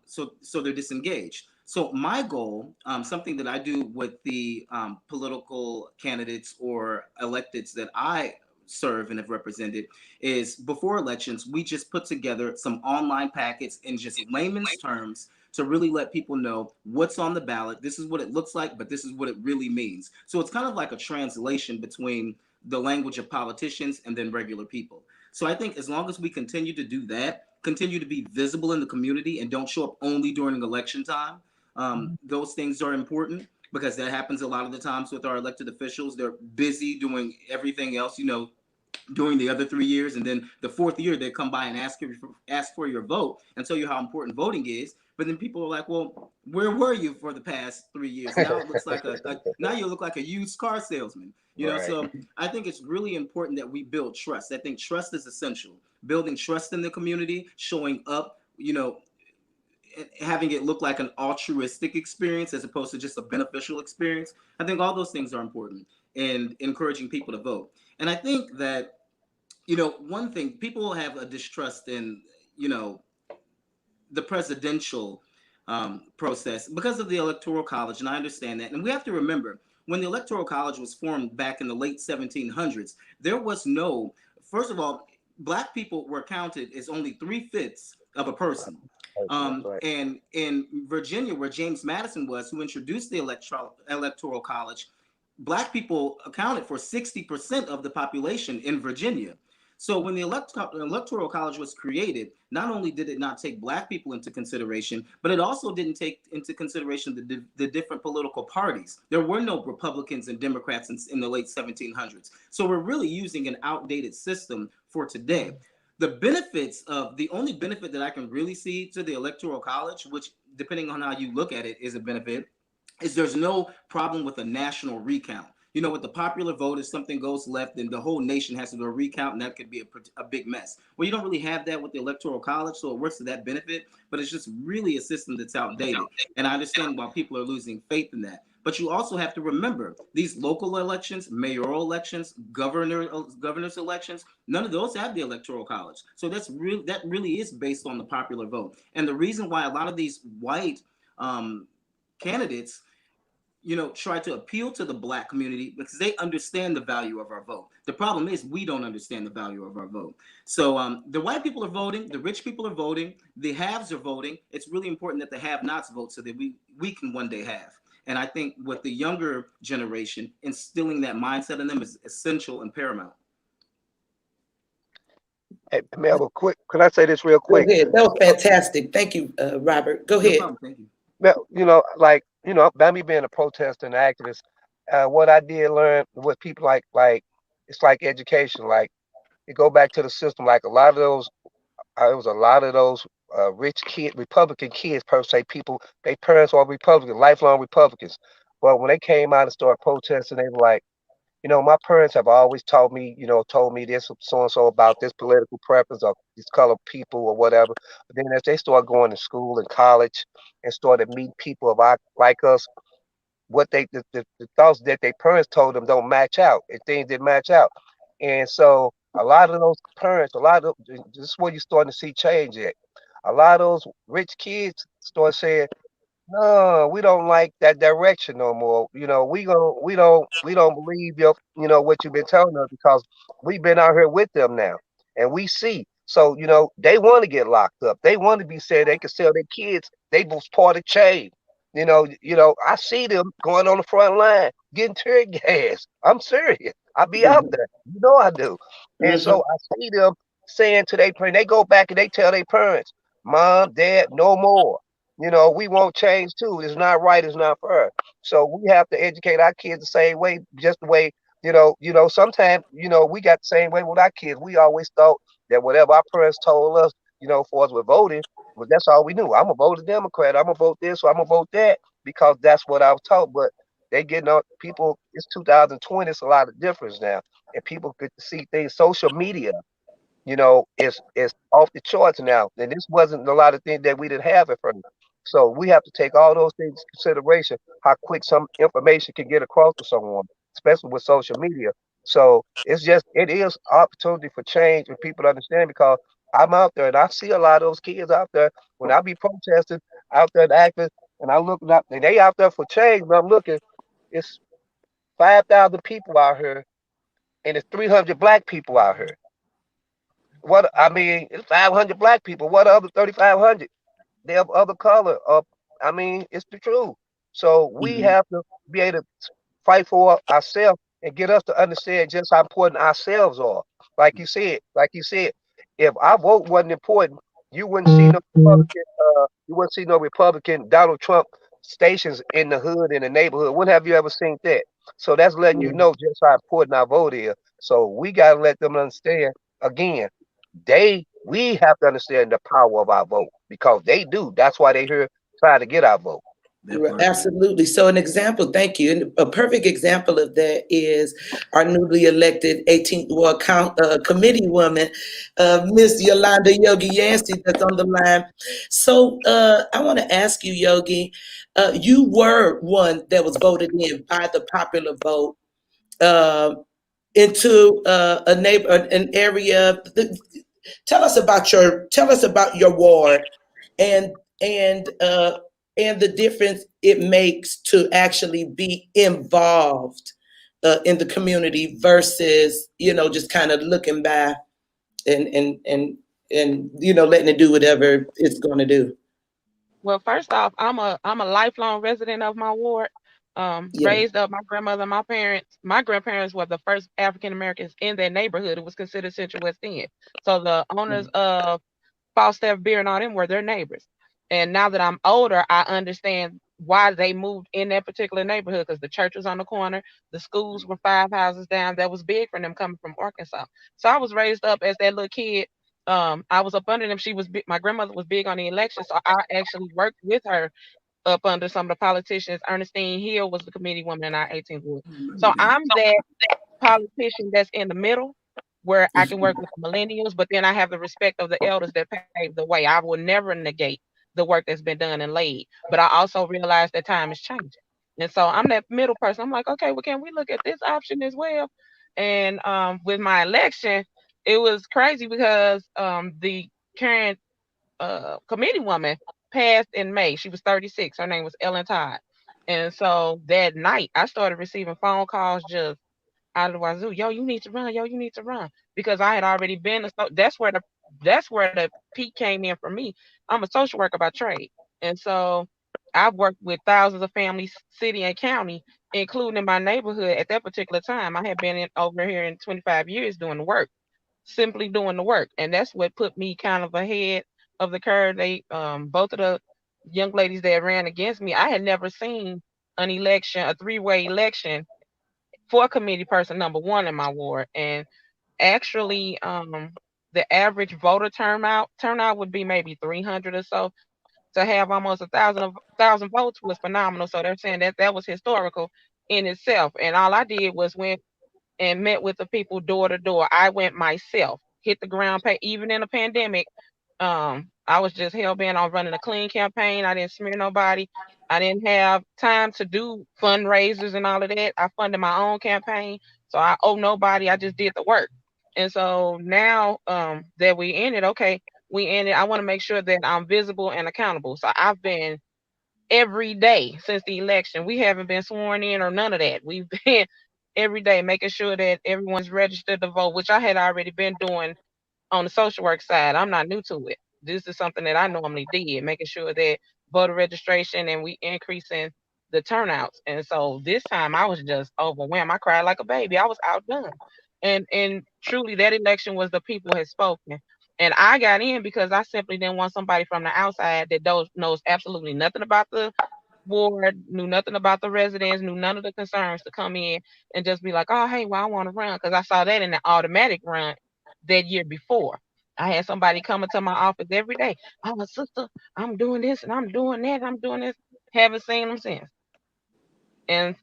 F: So they're disengaged. So my goal, something that I do with the political candidates or electeds that I serve and have represented, is before elections, we just put together some online packets in just layman's terms to really let people know what's on the ballot. This is what it looks like, but this is what it really means. So it's kind of like a translation between the language of politicians and then regular people. So I think as long as we continue to do that, continue to be visible in the community and don't show up only during election time, those things are important, because that happens a lot of the times with our elected officials. They're busy doing everything else, during the other 3 years, and then the fourth year they come by and ask for your vote and tell you how important voting is. But then people are like, well, where were you for the past 3 years? Now it looks like now you look like a used car salesman. So I think it's really important that we build trust. I think trust is essential. Building trust in the community, showing up, having it look like an altruistic experience as opposed to just a beneficial experience. I think all those things are important, and encouraging people to vote. And I think that, one thing, people have a distrust in, the presidential process because of the Electoral College, and I understand that. And we have to remember, when the Electoral College was formed back in the late 1700s, there was no, first of all, Black people were counted as only 3/5 of a person. And in Virginia, where James Madison was, who introduced the Electoral College, Black people accounted for 60% of the population in Virginia. So when the Electoral College was created, not only did it not take Black people into consideration, but it also didn't take into consideration the different political parties. There were no Republicans and Democrats in the late 1700s. So we're really using an outdated system for today. The only benefit that I can really see to the Electoral College, which depending on how you look at it is a benefit, is there's no problem with a national recount. With the popular vote, if something goes left, then the whole nation has to do a recount, and that could be a big mess. Well, you don't really have that with the Electoral College, so it works to that benefit, but it's just really a system that's outdated. And I understand why people are losing faith in that. But you also have to remember, these local elections, mayoral elections, governor's elections, none of those have the Electoral College. So that really is based on the popular vote. And the reason why a lot of these white candidates try to appeal to the Black community, because they understand the value of our vote. The problem is we don't understand the value of our vote. So the white people are voting, the rich people are voting, the haves are voting. It's really important that the have-nots vote so that we can one day have. And I think with the younger generation, instilling that mindset in them is essential and paramount.
B: Hey, Mel, could I say this real quick?
A: Go ahead. That was fantastic. Thank you, Robert. Go ahead.
F: No problem. Thank you.
B: Mel, by me being a protester and activist, what I did learn with people like it's like education. Like you go back to the system. Like a lot of those, it was a lot of those rich kid Republican kids per se. People, their parents are Republicans, lifelong Republicans. But when they came out and started protesting, they were like, my parents have always taught me, told me this so and so about this political preference or these colored people or whatever. But then as they started going to school and college and started meeting people like us, what the thoughts that their parents told them don't match out and things didn't match out. And so a lot of those parents, this is where you're starting to see change at. A lot of those rich kids start saying, no, we don't like that direction no more. We don't believe what you've been telling us because we've been out here with them now and we see. So, they want to get locked up. They want to be said they can sell their kids. They was part of change. I see them going on the front line, getting tear gas. I'm serious. I be out there. I do. And
A: Mm-hmm.
B: so I see them saying to their parents, they go back and they tell their parents, Mom, Dad, no more. We won't change too. It's not right. It's not fair. So we have to educate our kids the same way, just the way, sometimes, we got the same way with our kids. We always thought that whatever our parents told us, for us with voting, well, that's all we knew. I'm gonna vote a Democrat. I'm gonna vote this or I'm gonna vote that because that's what I was taught. But they getting on people. It's 2020. It's a lot of difference now, and people get to see things. Social media, it's off the charts now. And this wasn't a lot of things that we didn't have at first. So we have to take all those things into consideration, how quick some information can get across to someone, especially with social media. So it is opportunity for change and people to understand because I'm out there and I see a lot of those kids out there when I be protesting out there and acting and I look up and they out there for change, but I'm looking, it's 5,000 people out here and it's 300 black people out here. What I mean, it's 500 black people. What other 3,500? They have other color. I mean, it's the truth. So we
A: Mm-hmm.
B: have to be able to fight for ourselves and get us to understand just how important ourselves are. Like you said, if our vote wasn't important, you wouldn't see no Republican. You wouldn't see no Republican Donald Trump stations in the hood in the neighborhood. When have you ever seen that? So that's letting you know just how important our vote is. So we gotta let them understand again we have to understand the power of our vote because they do. That's why they here trying to get our vote.
F: That part.
A: Absolutely. So, an example, thank you. And a perfect example of that is our newly elected 18th Ward Committee woman, Miss Yolanda Yogi Yancey, that's on the line. So, I want to ask you, Yogi, you were one that was voted in by the popular vote. Uh, into an area. Tell us about your ward and and uh, and the difference it makes to actually be involved in the community versus just kind of looking by and letting it do whatever it's going to do.
D: Well, first off, I'm a lifelong resident of my ward.
A: Yeah.
D: Raised up my grandmother, my parents, my grandparents were the first African Americans in their neighborhood. It was considered Central West End. So the owners of Falstaff Beer and all them were their neighbors. And now that I'm older, I understand why they moved in that particular neighborhood because the church was on the corner, the schools were 5 houses down. That was big for them coming from Arkansas. So I was raised up as that little kid. I was up under them. My grandmother was big on the election, so I actually worked with her up under some of the politicians. Ernestine Hill was the committee woman in our 18th ward. So I'm that politician that's in the middle where I can work with the millennials, but then I have the respect of the elders that paved the way. I will never negate the work that's been done and laid, but I also realize that time is changing. And so I'm that middle person. I'm like, okay, well, can we look at this option as well? And with my election, it was crazy because the current committee woman passed in May. She was 36. Her name was Ellen Todd. And so that night, I started receiving phone calls just out of the wazoo. Yo, you need to run. Yo, you need to run because I had already been. That's where the peak came in for me. I'm a social worker by trade, and so I've worked with thousands of families, city and county, including in my neighborhood. At that particular time, I had been over here in 25 years doing the work, simply doing the work, and that's what put me kind of ahead of the curve. They both of the young ladies that ran against me, I had never seen an election, a three-way election for committee person number one in my ward. And actually, the average voter turnout would be maybe 300 or so. To have almost a thousand votes was phenomenal. So they're saying that that was historical in itself. And all I did was went and met with the people door to door. I went myself, hit the ground, pay, even in a pandemic. I was just hell bent on running a clean campaign. I didn't smear nobody. I didn't have time to do fundraisers and all of that. I funded my own campaign, so I owe nobody. I just did the work. And so now that we in it, okay, we in it. I want to make sure that I'm visible and accountable. So I've been every day since the election. We haven't been sworn in or none of that. We've been every day making sure that everyone's registered to vote, which I had already been doing on the social work side. I'm not new to it. This is something that I normally did, making sure that voter registration and we increasing the turnouts. And so this time I was just overwhelmed. I cried like a baby. I was outdone. And truly that election was the people had spoken. And I got in because I simply didn't want somebody from the outside that knows absolutely nothing about the ward, knew nothing about the residents, knew none of the concerns to come in and just be like, oh, hey, well, I want to run. Because I saw that in the automatic run that year before. I had somebody coming to my office every day. Oh, sister, I'm doing this and I'm doing that. I'm doing this. Haven't seen them since. And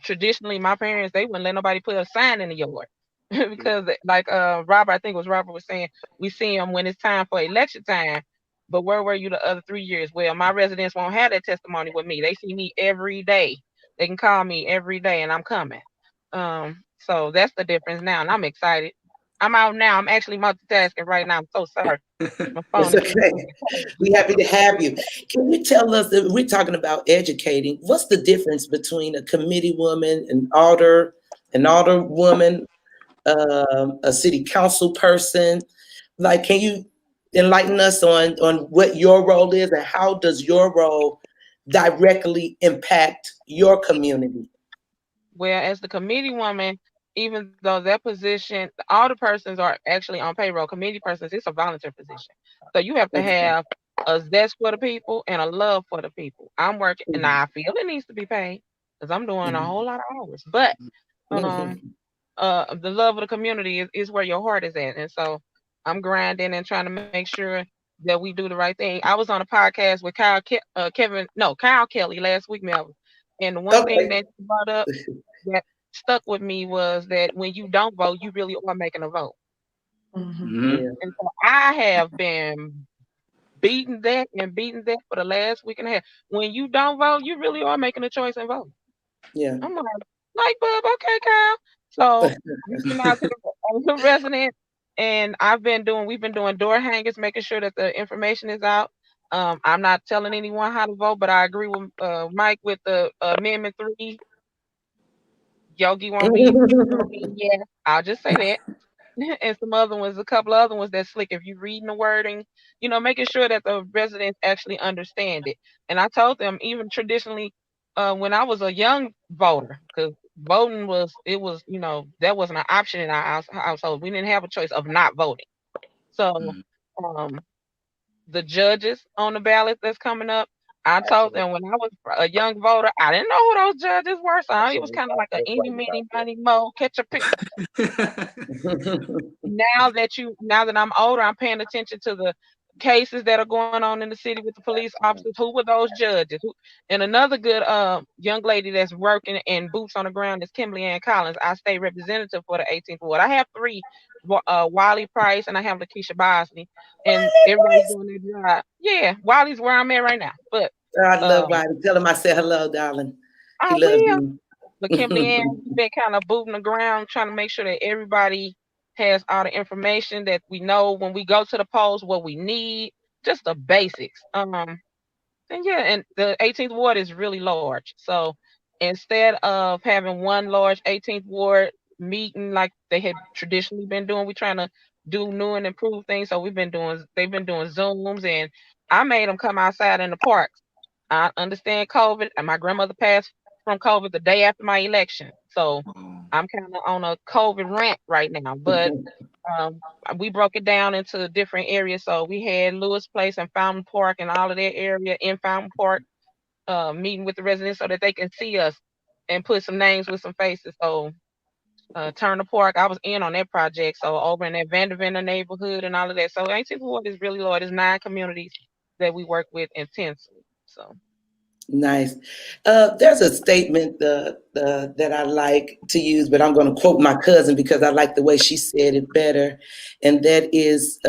D: traditionally, my parents they wouldn't let nobody put a sign in the yard because, like Robert, I think it was Robert was saying, we see them when it's time for election time. But where were you the other 3 years? Well, my residents won't have that testimony with me. They see me every day. They can call me every day, and I'm coming. So that's the difference now, and I'm excited. I'm out now. I'm actually multitasking right now. I'm so sorry. My
A: It's
D: phone is
A: okay. We're happy to have you. Can you tell us that we're talking about educating? What's the difference between a committee woman, an alder woman, a city council person? Like, can you enlighten us on what your role is and how does your role directly impact your community?
D: Well, as the committee woman, even though that position, all the persons are actually on payroll. Committee persons, it's a volunteer position. So you have to have a zest for the people and a love for the people. I'm working, and I feel it needs to be paid because I'm doing a whole lot of hours. But um, the love of the community is where your heart is at. And so I'm grinding and trying to make sure that we do the right thing. I was on a podcast with Kyle Kelly last week, Melvin. And the one thing
A: Okay.
D: that you brought up that stuck with me was that when you don't vote, you really are making a vote.
A: Yeah.
D: And so I have been beating that for the last week and a half. When you don't vote, you really are making a choice and vote.
A: Yeah.
D: I'm like Bub, okay, Kyle. So I'm sitting out to the resident, and we've been doing door hangers, making sure that the information is out. I'm not telling anyone how to vote, but I agree with Mike with the Amendment 3. Yogi won't be yes. I'll just say that. And some other ones, a couple of other ones that's slick. If you're reading the wording, making sure that the residents actually understand it. And I told them, even traditionally, when I was a young voter, because voting that wasn't an option in our household. We didn't have a choice of not voting. So, um, the judges on the ballot that's coming up, I told them when I was a young voter, I didn't know who those judges were. So it was kind of like an eeny, meeny, miny, mo, catch a pick now that I'm older, I'm paying attention to the cases that are going on in the city with the police officers. Who were those judges? And another good young lady that's working in boots on the ground is Kimberly Ann Collins, our state representative for the 18th ward. I have three, Wiley Price and I have Lakeisha Bosley, and everybody's doing their job. Yeah, Wiley's where I'm at right now, but
A: I love
D: um,
A: Riley. Tell him I said hello, darling.
D: I
A: He loves
D: will.
A: you.
D: But Kimberly Ann, we've been kind of booting the ground, trying to make sure that everybody has all the information that we know when we go to the polls, what we need, just the basics. And yeah, and the 18th ward is really large. So instead of having one large 18th ward meeting like they had traditionally been doing, we're trying to do new and improve things. So they've been doing Zooms, and I made them come outside in the parks. I understand COVID, and my grandmother passed from COVID the day after my election. So I'm kind of on a COVID rant right now, but um, we broke it down into different areas. So we had Lewis Place and Fountain Park and all of that area in Fountain Park, meeting with the residents so that they can see us and put some names with some faces. So Turner Park. I was in on that project. So over in that Vanderventer neighborhood and all of that. So 18th Ward is really low. There's 9 communities that we work with intensely. So
A: Nice. There's a statement that I like to use, but I'm going to quote my cousin because I like the way she said it better. And that is,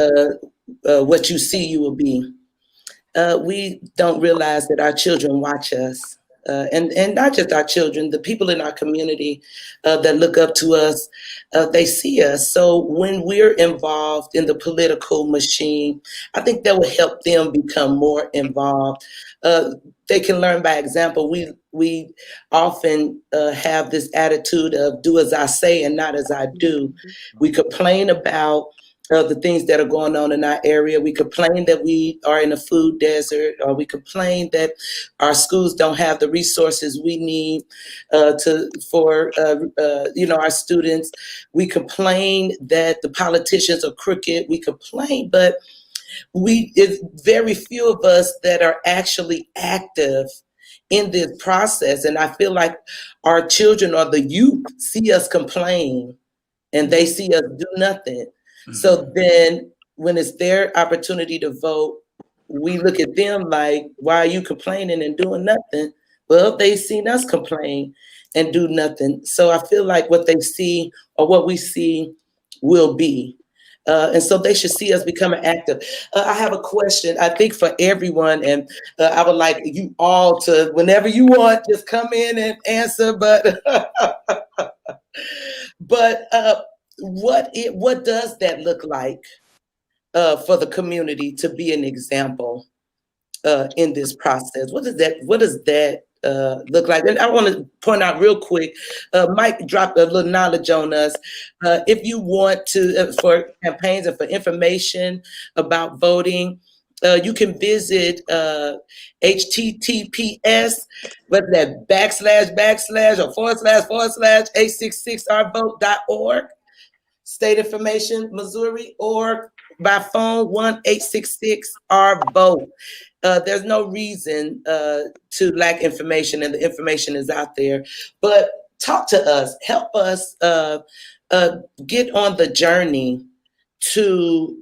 A: what you see, you will be. We don't realize that our children watch us. And not just our children, the people in our community that look up to us, they see us. So when we're involved in the political machine, I think that will help them become more involved. Uh, they can learn by example. We often have this attitude of do as I say and not as I do. We complain about the things that are going on in our area. We complain that we are in a food desert, or we complain that our schools don't have the resources we need to for our students. We complain that the politicians are crooked. We complain, but we it's very few of us that are actually active in this process. And I feel like our children or the youth see us complain and they see us do nothing.
F: Mhm.
A: So then when it's their opportunity to vote, we look at them like, why are you complaining and doing nothing? Well, they've seen us complain and do nothing. So I feel like what they see or what we see will be. And so they should see us becoming active. I have a question, I think, for everyone, and I would like you all to, whenever you want, just come in and answer. But what does that look like for the community to be an example in this process? What does that look like? And I want to point out real quick, Mike dropped a little knowledge on us. If you want to, for campaigns and for information about voting, you can visit HTTPS, whether that backslash or forward slash 866rvote.org, state information, Missouri, or by phone 1-866-R-VOTE. There's no reason to lack information, and the information is out there. But talk to us, help us uh, get on the journey to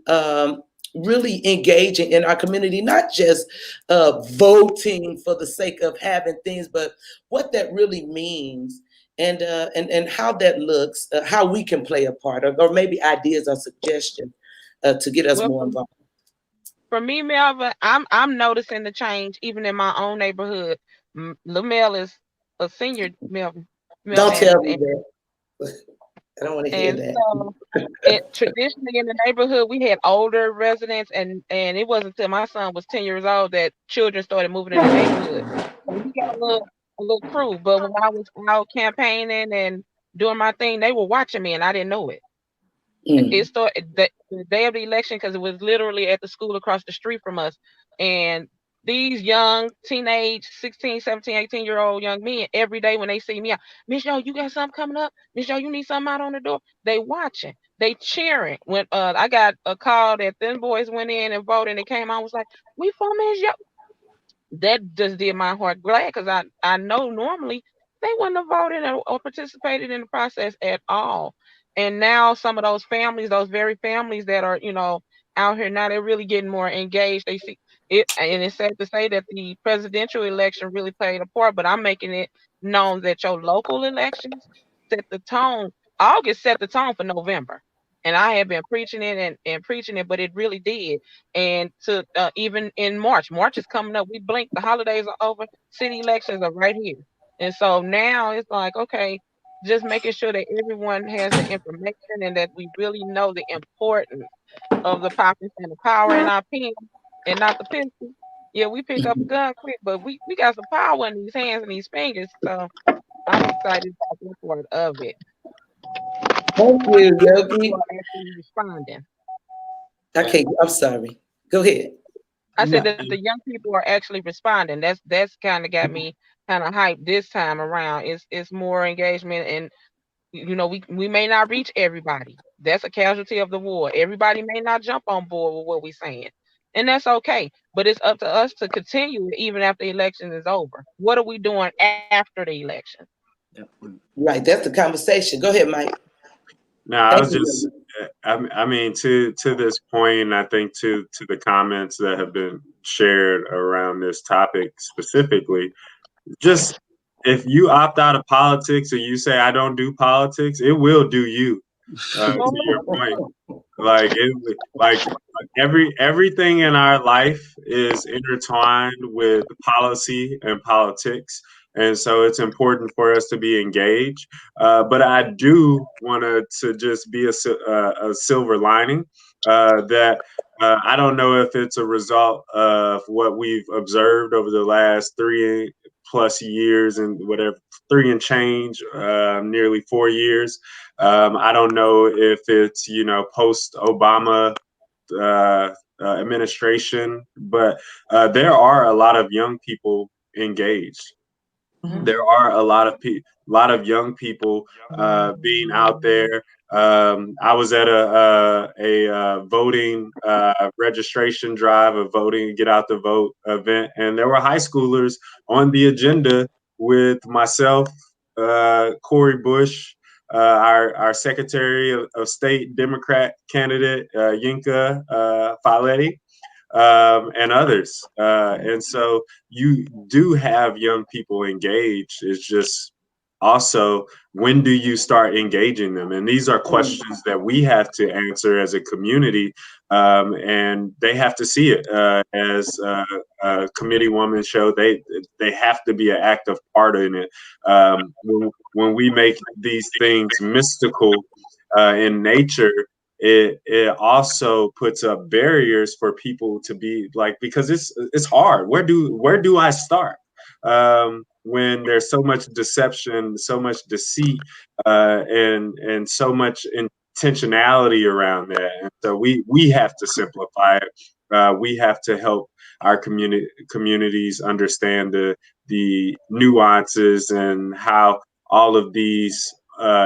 A: really engaging in our community, not just voting for the sake of having things, but what that really means, and how that looks, how we can play a part, or maybe ideas or suggestions to get us
D: well,
A: more involved.
D: for me, Melvin, I'm noticing the change even in my own neighborhood. Lil Mel is a senior, Melvin. Mel
A: Don't tell
D: and
A: me that. I don't want to hear
D: and
A: that.
D: so it traditionally in the neighborhood we had older residents, and it wasn't until my son was 10 years old that children started moving in the neighborhood. So we got a little crew. But when I was out campaigning and doing my thing, they were watching me and I didn't know it. It
A: Mm,
D: started the day of the election because it was literally at the school across the street from us. And these young teenage 16, 17, 18-year-old young men, every day when they see me out, Miss Yo, you got something coming up? Miss Yo, you need something out on the door? They watching, they cheering. When I got a call that them boys went in and voted and it came out, was like, we for Miss Yo. That just did my heart glad because I know normally they wouldn't have voted or participated in the process at all. And now some of those families, those very families that are, out here now, they're really getting more engaged. They see it, and it's sad to say that the presidential election really played a part, but I'm making it known that your local elections set the tone. August set the tone for November. And I have been preaching it and preaching it, but it really did. And to even in March is coming up. We blink, the holidays are over, city elections are right here. And so now it's like, okay, just making sure that everyone has the information and that we really know the importance of the pockets and the power in our pen and not the pistol. Yeah, we pick up a
A: mhm.
D: gun quick, but we got some power in these hands and these fingers. So I'm excited about that part of it.
A: Thank
D: And
A: you,
D: the young people
A: Yogi.
D: are actually responding.
A: Okay, I'm sorry. Go ahead.
D: I said that the young people are actually responding. That's kind of got me kind of hyped this time around. It's more engagement, and we may not reach everybody. That's a casualty of the war. Everybody may not jump on board with what we're saying, and that's okay. But it's up to us to continue even after the election is over. What are we doing after the election?
F: Yep.
A: Right. That's the conversation. Go ahead, Mike.
E: No, I
A: Thank
E: was
A: you.
E: just, I mean, to this point, and I think to the comments that have been shared around this topic specifically, just if you opt out of politics or you say I don't do politics, it will do you. To your point, like everything in our life is intertwined with policy and politics, and so it's important for us to be engaged. But I do want to just be a silver lining that. I don't know if it's a result of what we've observed over the last 3+ years and whatever, three and change, nearly 4 years. I don't know if it's, post Obama administration, but there are a lot of young people engaged. There are a lot of young people being out there. I was at a voting registration drive, a voting get out the vote event, and there were high schoolers on the agenda with myself, Cori Bush, our Secretary of State Democrat candidate, Yinka Faletti, and others. And so you do have young people engaged. It's just also, when do you start engaging them? And these are questions that we have to answer as a community, and they have to see it as a committee woman show. They have to be an active part in it. When we make these things mystical in nature, it also puts up barriers for people to be like, because it's hard. Where do I start when there's so much deception, so much deceit, and so much intentionality around that? And so we have to simplify it. We have to help our communities understand the nuances and how all of these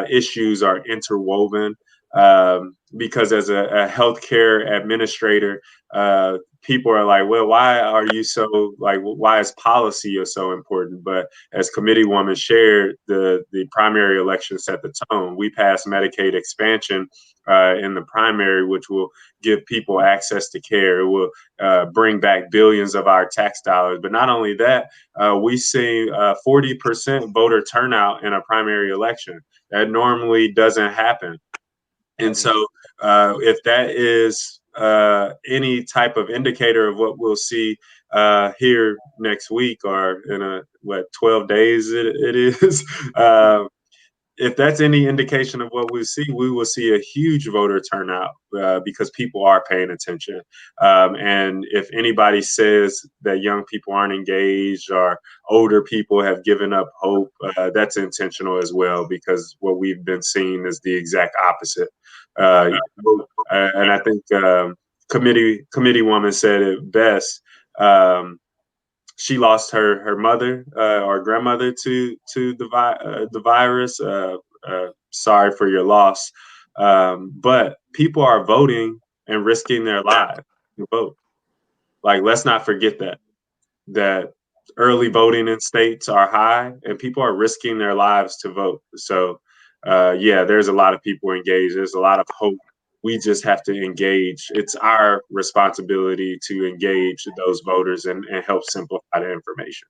E: issues are interwoven. Because as a healthcare administrator, people are like, well, why are you so like? Why is policy so important? But as committee woman shared, the primary election set the tone. We passed Medicaid expansion in the primary, which will give people access to care. It will bring back billions of our tax dollars. But not only that, we see 40% voter turnout in a primary election. That normally doesn't happen. And so, if that is any type of indicator of what we'll see here next week, or in 12 days it is, if that's any indication of what we will see a huge voter turnout because people are paying attention. And if anybody says that young people aren't engaged or older people have given up hope, that's intentional as well, because what we've been seeing is the exact opposite. And I think committee woman said it best. She lost her mother or grandmother to the virus. Sorry for your loss, but people are voting and risking their lives to vote. Like, let's not forget that early voting in states are high, and people are risking their lives to vote. So, yeah, there's a lot of people engaged. There's a lot of hope. We just have to engage. It's our responsibility to engage those voters and help simplify the information.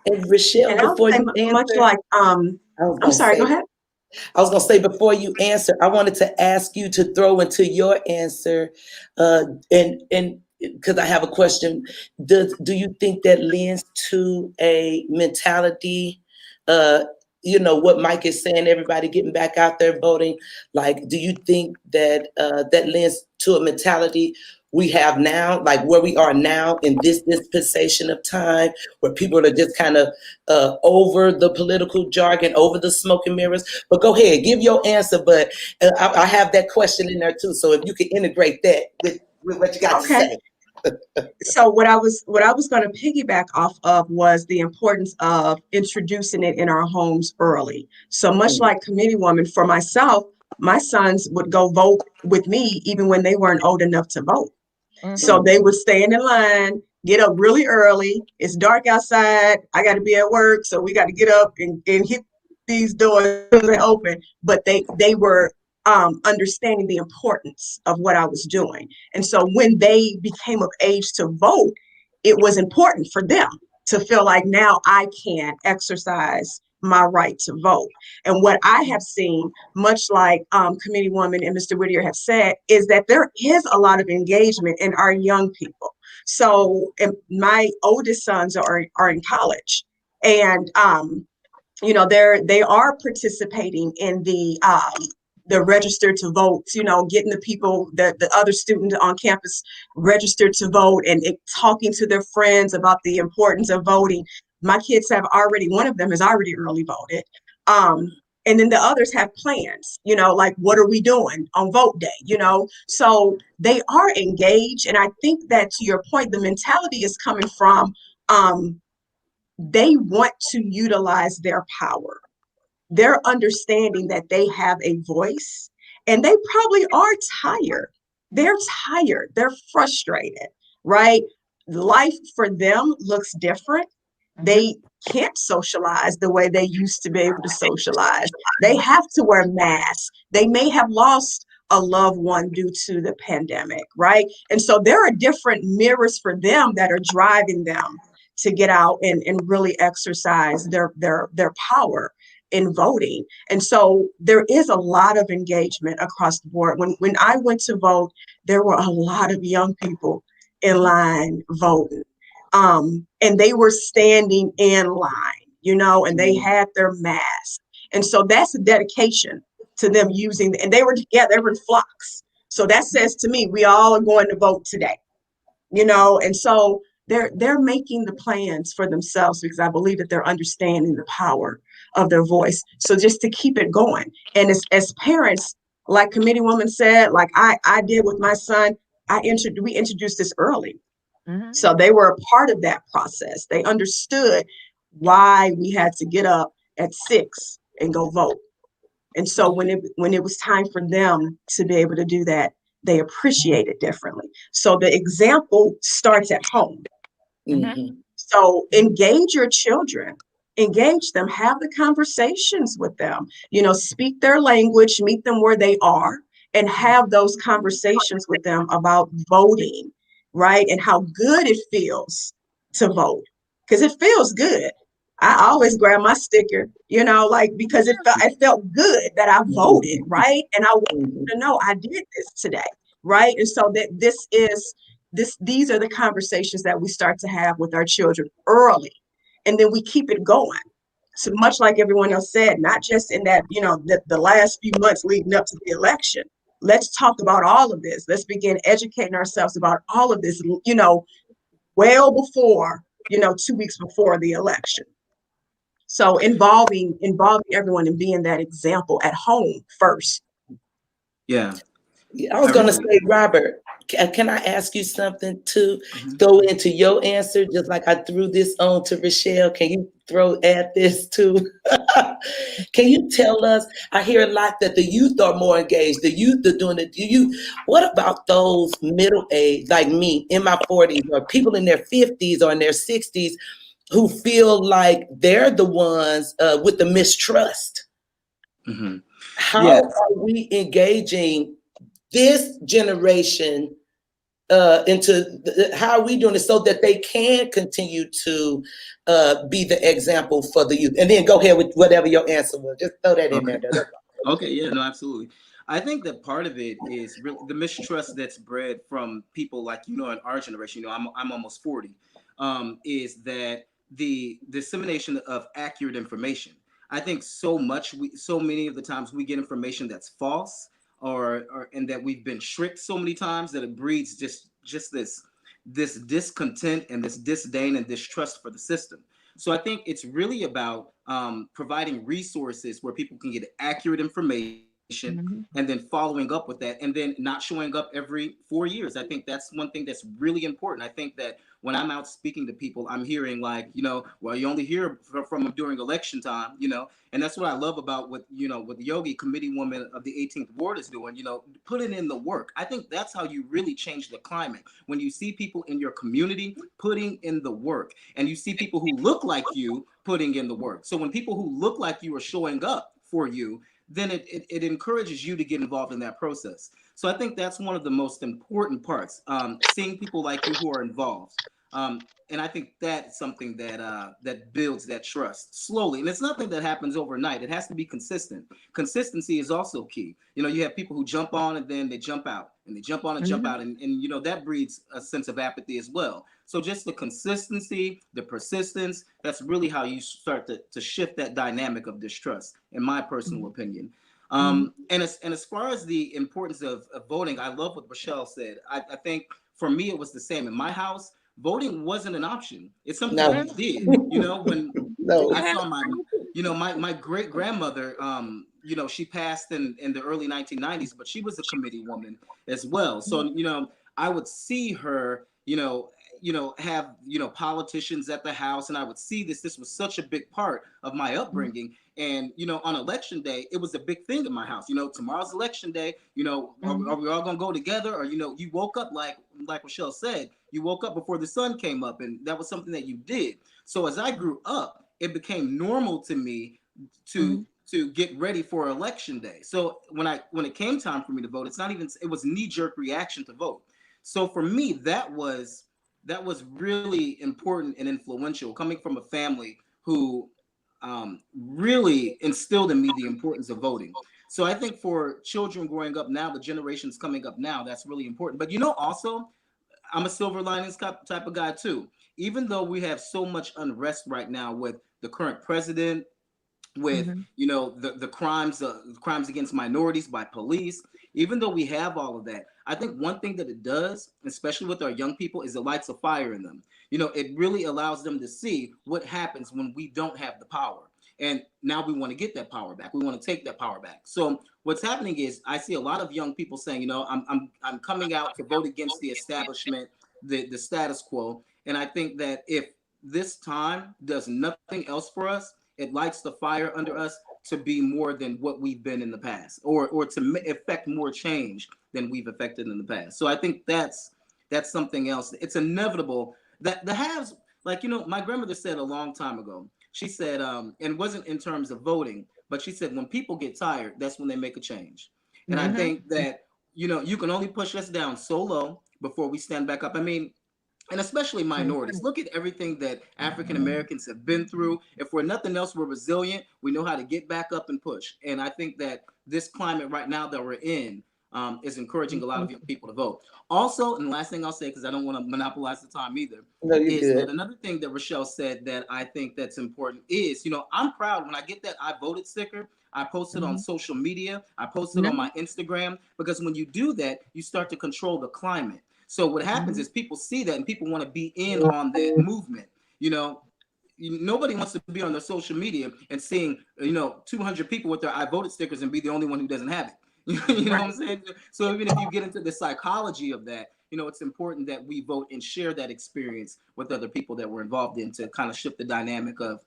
A: And Rochelle,
C: And I would
A: before
C: say
A: you
C: much
A: answer,
C: like,
A: I was
C: I'm
A: gonna
C: sorry, go
A: say,
C: ahead.
A: before you answer, I wanted to ask you to throw into your answer, and because I have a question. Do you think that lends to a mentality? Uh, what Mike is saying, everybody getting back out there voting. Like, do you think that that lends to a mentality we have now, like where we are now in this dispensation of time, where people are just kind of over the political jargon, over the smoke and mirrors? But go ahead, give your answer. But I have that question in there too. So if you can integrate that with what you got to
C: Okay.
A: say.
C: So what I was going to piggyback off of was the importance of introducing it in our homes early. So much like committee woman, for myself, my sons would go vote with me even when they weren't old enough to vote. So they would stand in line get up really early. It's dark outside. I got to be at work, so we got to get up and hit these doors as soon as they open. But they were understanding the importance of what I was doing. And so when they became of age to vote, it was important for them to feel like now I can exercise my right to vote. And what I have seen, much like Committee Woman and Mr. Whittier have said, is that there is a lot of engagement in our young people. So my oldest sons are in college, and they are participating in the register to vote, getting the people, the other students on campus registered to vote, and talking to their friends about the importance of voting. My kids have already, one of them has already early voted. And then the others have plans, like what are we doing on vote day, so they are engaged. And I think that, to your point, the mentality is coming from they want to utilize their power. They're understanding that they have a voice, and they probably are tired. They're tired. They're frustrated, right? Life for them looks different. They can't socialize the way they used to be able to socialize. They have to wear masks. They may have lost a loved one due to the pandemic, right? And so there are different mirrors for them that are driving them to get out and really exercise their power in voting. And so there is a lot of engagement across the board. When I went to vote, there were a lot of young people in line voting. And they were standing in line, and they had their masks. And so that's a dedication to them and they were together, they were in flocks. So that says to me, we all are going to vote today, and so they're making the plans for themselves, because I believe that they're understanding the power of their voice. So just to keep it going. And as parents, like Committee Woman said, like I did with my son, we introduced this early. So they were a part of that process. They understood why we had to get up at 6 and go vote. And so when it was time for them to be able to do that, they appreciate it differently. So the example starts at home. So engage your children, engage them, have the conversations with them, speak their language, meet them where they are, and have those conversations with them about voting, right? And how good it feels to vote, because it feels good. I always grab my sticker, because it felt good that I voted, right? And I want you to know I did this today, right? And so that these are the conversations that we start to have with our children early, and then we keep it going. So much like everyone else said, not just in that, the last few months leading up to the election. Let's talk about all of this. Let's begin educating ourselves about all of this, well before, 2 weeks before the election. So involving everyone and being that example at home first.
F: Yeah.
A: I was going to say, Robert, can I ask you something to go into your answer, just like I threw this on to Rochelle? Can you add this too? Can you tell us? I hear a lot that the youth are more engaged. The youth are doing it. What about those middle age, like me, in my 40s, or people in their 50s or in their 60s, who feel like they're the ones with the mistrust? How are we engaging this generation how are we doing it so that they can continue to be the example for the youth? And then go ahead with whatever your answer was. Just throw that in there.
F: Okay, yeah, no, absolutely. I think that part of it is really the mistrust that's bred from people like, in our generation, I'm almost 40, is that the dissemination of accurate information. I think so many of the times we get information that's false, and that we've been tricked so many times that it breeds just this discontent and this disdain and distrust for the system. So I think it's really about providing resources where people can get accurate information
D: Mm-hmm.
F: and then following up with that, and then not showing up every 4 years. I think that's one thing that's really important. I think that when I'm out speaking to people, I'm hearing like, well, you only hear from them during election time, and that's what I love about what, what Yogi, committee woman of the 18th Ward, is doing, putting in the work. I think that's how you really change the climate. When you see people in your community putting in the work, and you see people who look like you putting in the work. So when people who look like you are showing up for you, then it encourages you to get involved in that process. So I think that's one of the most important parts, seeing people like you who are involved. And I think that's something that builds that trust slowly. And it's nothing that happens overnight. It has to be consistent. Consistency is also key. You have people who jump on and then they jump out, and they jump on and jump out. And that breeds a sense of apathy as well. So just the consistency, the persistence, that's really how you start to shift that dynamic of distrust, in my personal opinion. And as far as the importance of voting, I love what Rochelle said. I think for me, it was the same. In my house, voting wasn't an option. It's something
A: No.
F: that we did. When
A: No.
F: I saw my great grandmother, she passed in the early 1990s, but she was a committee woman as well. So, I would see her, have, politicians at the house, and I would see this was such a big part of my upbringing. And, on election day, it was a big thing in my house. Tomorrow's election day, are we all gonna go together? Or, you woke up like Rochelle said, you woke up before the sun came up, and that was something that you did. So as I grew up, it became normal to me to get ready for election day. So when it came time for me to vote, it was knee-jerk reaction to vote. So for me, that was really important and influential, coming from a family who really instilled in me the importance of voting. So I think for children growing up now, the generations coming up now, that's really important. But also, I'm a silver linings type of guy too. Even though we have so much unrest right now with the current president, with the crimes against minorities by police, even though we have all of that, I think one thing that it does, especially with our young people, is it lights a fire in them. It really allows them to see what happens when we don't have the power. And now we want to get that power back. We want to take that power back. So what's happening is I see a lot of young people saying, I'm coming out to vote against the establishment, the status quo. And I think that if this time does nothing else for us, it lights the fire under us to be more than what we've been in the past, or to affect more change than we've affected in the past. So I think that's something else. It's inevitable that the haves, my grandmother said a long time ago, she said, and it wasn't in terms of voting, but she said, when people get tired, that's when they make a change. And I think that, you can only push us down so low before we stand back up. I mean, and especially minorities. Look at everything that African Americans have been through. If we're nothing else, we're resilient. We know how to get back up and push. And I think that this climate right now that we're in is encouraging a lot of young people to vote. Also, and the last thing I'll say, because I don't want to monopolize the time either, is that another thing that Rochelle said that I think that's important is, I'm proud when I get that I voted sticker. I post it on social media. I post it on my Instagram, because when you do that, you start to control the climate. So what happens is people see that and people want to be in on that movement. Nobody wants to be on their social media and seeing 200 people with their I voted stickers and be the only one who doesn't have it. You know what I'm saying? So even if you get into the psychology of that, it's important that we vote and share that experience with other people that we're involved in to kind of shift the dynamic of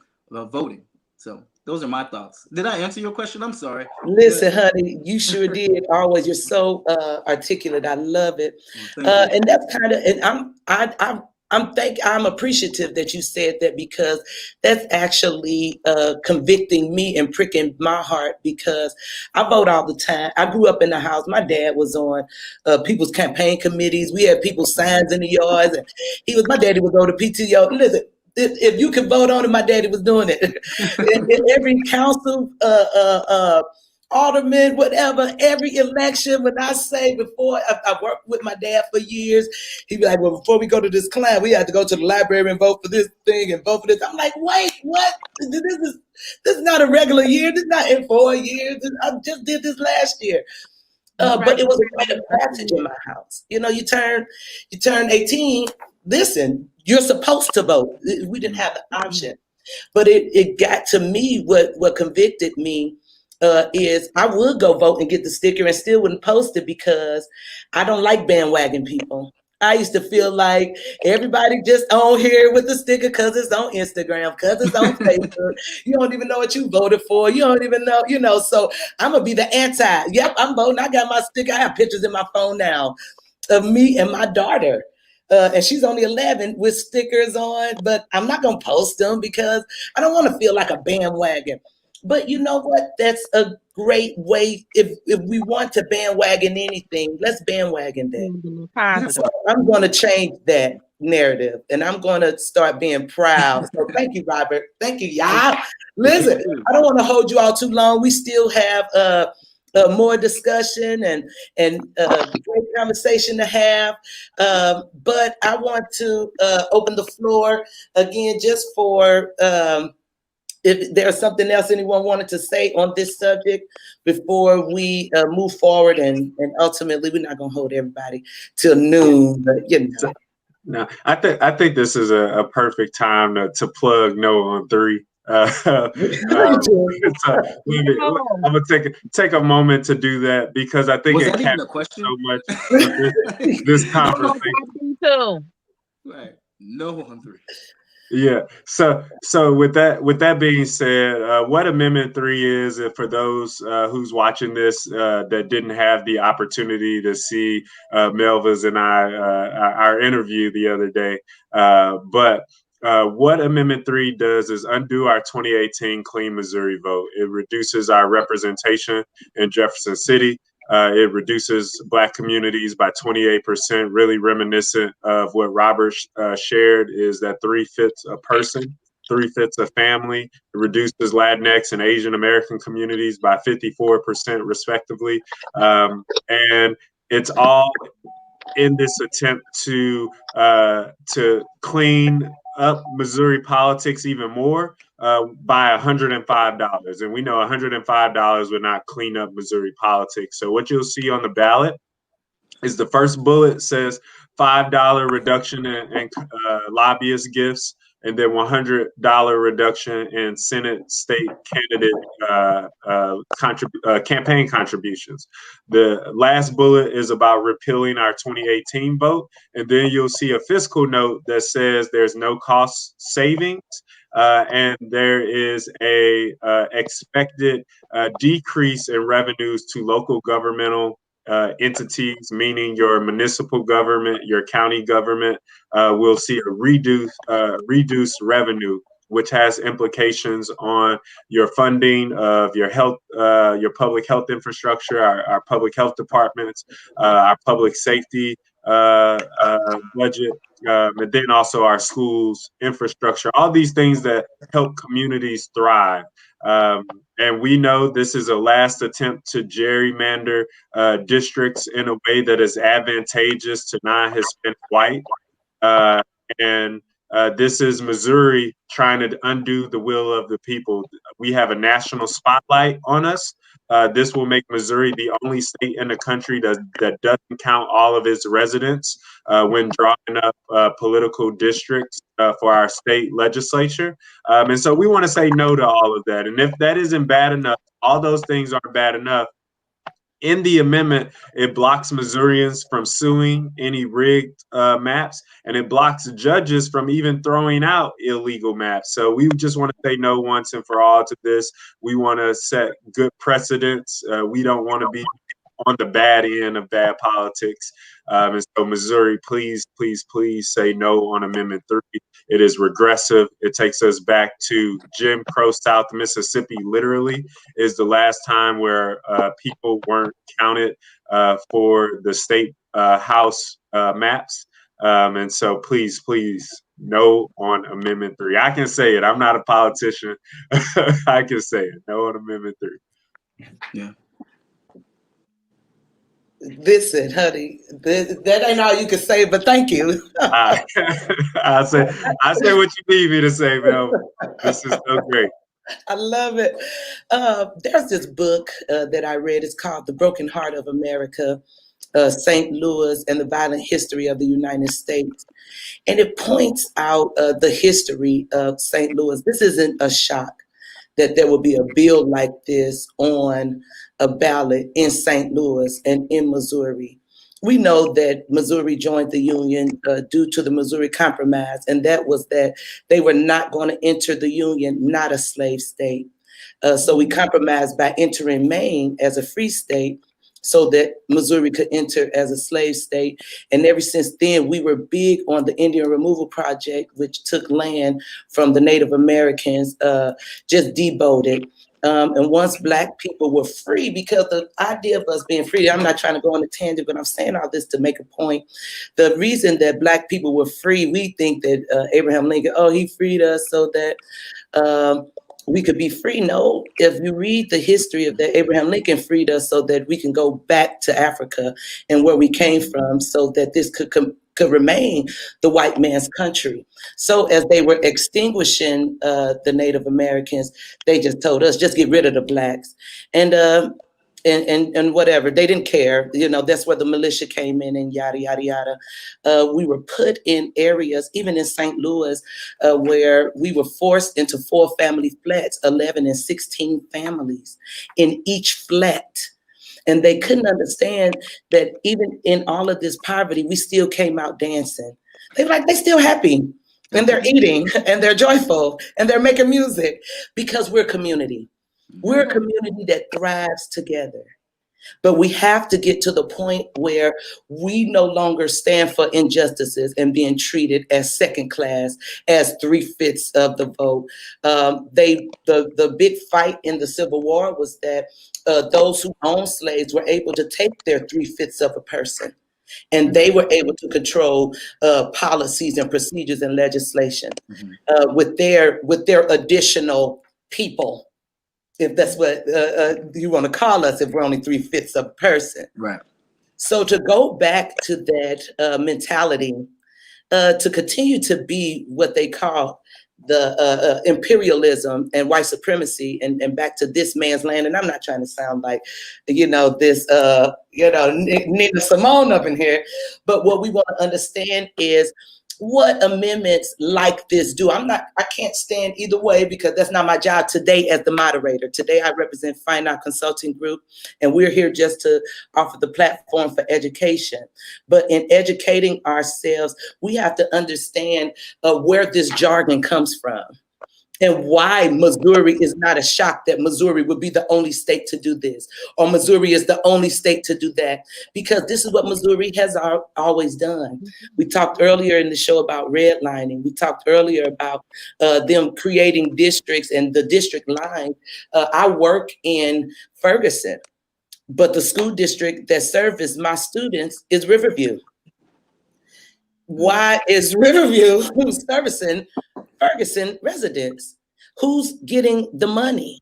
F: voting. So those are my thoughts. Did I answer your question? I'm sorry.
A: Listen, honey, you sure did. Always, you're so articulate. I love it. And that's kind of, and I'm appreciative that you said that, because that's actually convicting me and pricking my heart, because I vote all the time. I grew up in the house. My dad was on people's campaign committees. We had people's signs in the yards, and my daddy was on the PTO. Listen, if you could vote on it, my daddy was doing it. in every council, alderman, whatever, every election, when I say before, I worked with my dad for years, he'd be like, well, before we go to this class, we have to go to the library and vote for this thing and vote for this. I'm like, wait, what? This is not a regular year. This is not in 4 years. I just did this last year. But it was a rite of passage in my house. You turn 18. Listen, you're supposed to vote. We didn't have the option. But it got to me, what convicted me is I would go vote and get the sticker and still wouldn't post it because I don't like bandwagon people. I used to feel like everybody just on here with the sticker because it's on Instagram, because it's on Facebook. You don't even know what you voted for. You don't even know, so I'm going to be the anti. Yep, I'm voting. I got my sticker. I have pictures in my phone now of me and my daughter. And she's only 11 with stickers on, but I'm not going to post them because I don't want to feel like a bandwagon. But you know what? That's a great way. If we want to bandwagon anything, let's bandwagon that. So
D: Positive.
A: I'm going to change that narrative and I'm going to start being proud. So thank you, Robert. Thank you, y'all. Listen, I don't want to hold you all too long. We still have more discussion and great conversation to have. But I want to open the floor again just for if there's something else anyone wanted to say on this subject before we move forward, and ultimately we're not going to hold everybody till noon, but
E: No, I think this is a perfect time to plug No on 3. So I'm gonna take a moment to do that because I think it captures so much of this conversation.
F: Right. No on 3.
E: Yeah. So with that being said, what Amendment 3 is, for those who's watching this that didn't have the opportunity to see Melva's and our interview the other day, but what Amendment 3 does is undo our 2018 Clean Missouri vote. It reduces our representation in Jefferson City. It reduces Black communities by 28%, really reminiscent of what Robert shared, is that 3/5 a person, 3/5 a family. It reduces Latinx and Asian American communities by 54% respectively. And it's all in this attempt to clean up Missouri politics even more by $105. And we know $105 would not clean up Missouri politics. So what you'll see on the ballot is the first bullet says $5 reduction in lobbyist gifts, and then $100 reduction in Senate state candidate campaign contributions. The last bullet is about repealing our 2018 vote, and then you'll see a fiscal note that says there's no cost savings. And there is a expected decrease in revenues to local governmental entities, meaning your municipal government, your county government, will see a reduced revenue, which has implications on your funding of your health, your public health infrastructure, our public health departments, our public safety budget, and then also our schools infrastructure, all these things that help communities thrive. And we know this is a last attempt to gerrymander districts in a way that is advantageous to non-Hispanic white. And this is Missouri trying to undo the will of the people. We have a national spotlight on us. This will make Missouri the only state in the country that doesn't count all of its residents when drawing up political districts for our state legislature. And so we want to say no to all of that. And if that isn't bad enough, all those things aren't bad enough. In the amendment, it blocks Missourians from suing any rigged maps, and it blocks judges from even throwing out illegal maps. So we just want to say no once and for all to this. We want to set good precedents. We don't want to be on the bad end of bad politics. And so Missouri, please, please, please say no on Amendment 3. It is regressive. It takes us back to Jim Crow South Mississippi, literally, is the last time where people weren't counted for the state house maps. And so please, please, no on Amendment 3. I can say it. I'm not a politician. I can say it. No on Amendment 3.
F: Yeah.
A: Listen, honey, that ain't all you can say, but thank you.
E: I say what you need me to say, Mel. This is so great.
A: I love it. There's this book that I read. It's called The Broken Heart of America, St. Louis and the Violent History of the United States. And it points out the history of St. Louis. This isn't a shock that there would be a bill like this on a ballot in St. Louis and in Missouri. We know that Missouri joined the Union due to the Missouri Compromise, and that was that they were not going to enter the Union, not a slave state. So we compromised by entering Maine as a free state so that Missouri could enter as a slave state. And ever since then, we were big on the Indian Removal Project, which took land from the Native Americans, just deboted. And once Black people were free, because the idea of us being free, I'm not trying to go on a tangent, but I'm saying all this to make a point. The reason that Black people were free, we think that Abraham Lincoln, oh, he freed us so that we could be free. No, if you read the history of that, Abraham Lincoln freed us so that we can go back to Africa and where we came from, so that this could remain the white man's country. So as they were extinguishing the Native Americans, they just told us, just get rid of the Blacks. And whatever, they didn't care. You know, that's where the militia came in and yada, yada, yada. We were put in areas, even in St. Louis, where we were forced into 4 family flats, 11 and 16 families in each flat. And they couldn't understand that even in all of this poverty, we still came out dancing. They were like, they're still happy and they're eating and they're joyful and they're making music because we're community. We're a community that thrives together. But we have to get to the point where we no longer stand for injustices and being treated as second class, as 3/5 of the vote. The big fight in the Civil War was that those who owned slaves were able to take their 3/5 of a person, and they were able to control policies and procedures and legislation with their additional people, if that's what you want to call us, if we're only 3/5 of a person.
F: Right.
A: So to go back to that mentality, to continue to be what they call the imperialism and white supremacy, and back to this man's land. And I'm not trying to sound like, this, Nina Simone up in here, but what we want to understand is what amendments like this do. I can't stand either way, because that's not my job today as the moderator. Today I represent FinOp Consulting Group, and we're here just to offer the platform for education. But in educating ourselves, we have to understand where this jargon comes from, and why Missouri is not a shock that Missouri would be the only state to do this, or Missouri is the only state to do that, because this is what Missouri has always done. We talked earlier in the show about redlining. We talked earlier about them creating districts and the district line. I work in Ferguson, but the school district that services my students is Riverview. Why is Riverview servicing Ferguson residents? Who's getting the money?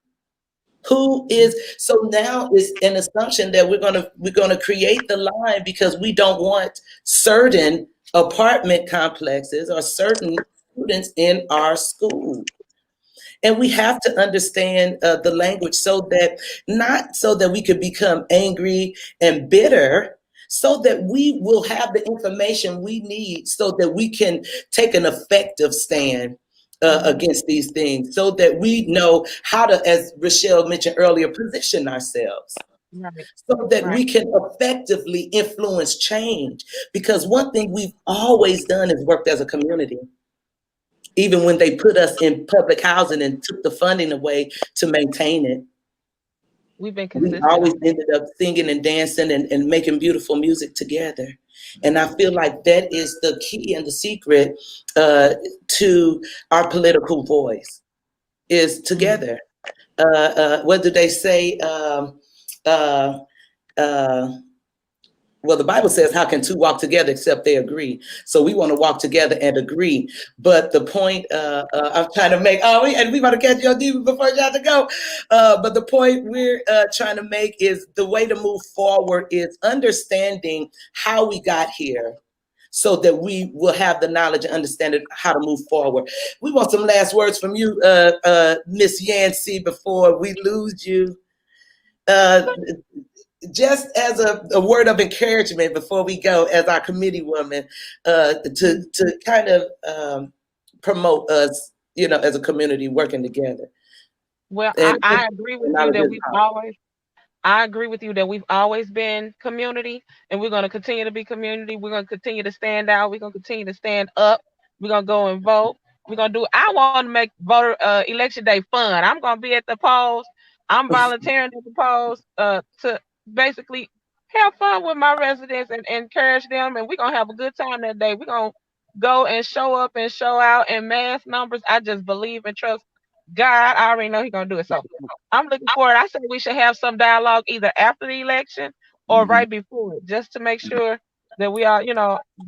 A: Who is? So now it's an assumption that we're gonna create the line because we don't want certain apartment complexes or certain students in our school. And we have to understand the language, not so that we could become angry and bitter, so that we will have the information we need so that we can take an effective stand against these things, so that we know how to, as Rochelle mentioned earlier, position ourselves.
D: Right.
A: So that we can effectively influence change. Because one thing we've always done is worked as a community. Even when they put us in public housing and took the funding away to maintain it,
D: We've been
A: we
D: consistent.
A: always ended up singing and dancing and making beautiful music together. And I feel like that is the key and the secret to our political voice, is together. What do they say? Well, the Bible says, how can two walk together except they agree? So we want to walk together and agree. But the point I'm trying to make, and we want to catch your demon before you have to go. But the point we're trying to make is the way to move forward is understanding how we got here, so that we will have the knowledge and understanding how to move forward. We want some last words from you, Miss Yancey, before we lose you. Just as a word of encouragement before we go, as our committee woman, to kind of promote us, as a community working together.
D: Well,
A: And,
D: I agree with
A: and
D: you
A: knowledge
D: that
A: is
D: we've
A: power.
D: always I agree with you that we've always been community and we're going to continue to be community. We're going to continue to stand out. We're going to continue to stand up. We're going to go and vote. I want to make voter election day fun. I'm going to be at the polls. I'm volunteering at the polls to basically have fun with my residents and encourage them. And we're going to have a good time that day. We're going to go and show up and show out in mass numbers. I just believe and trust God. I already know He's going to do it. So I'm looking forward. I say we should have some dialogue either after the election or
F: Mhm.
D: right before it, just to make sure that we are,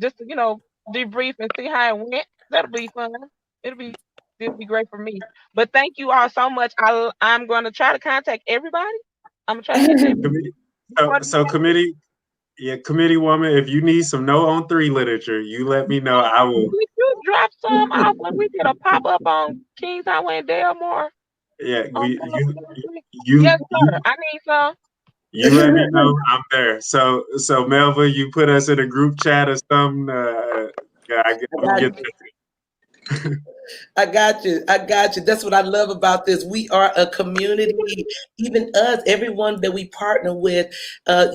D: just to, debrief and see how it went. That'll be fun. It'll be it'll be great for me. But thank you all so much. I'm going to try to contact everybody. I'm gonna try to get to everybody
E: Committee,
D: before the
E: so
D: election.
E: committee, yeah, committee woman, if you need some no on three literature, you let me know. I will.
D: Did you drop some off when we did a pop up on Kings Highway in Delmore
E: Yeah,
D: on
E: we
D: February 23?
E: you
D: Yes, sir. I need some.
E: you let me know. I'm there. So Melva, you put us in a group chat or something. Yeah, I'm gonna get
A: I got you. I got you. That's what I love about this. We are a community. Even us, everyone that we partner with,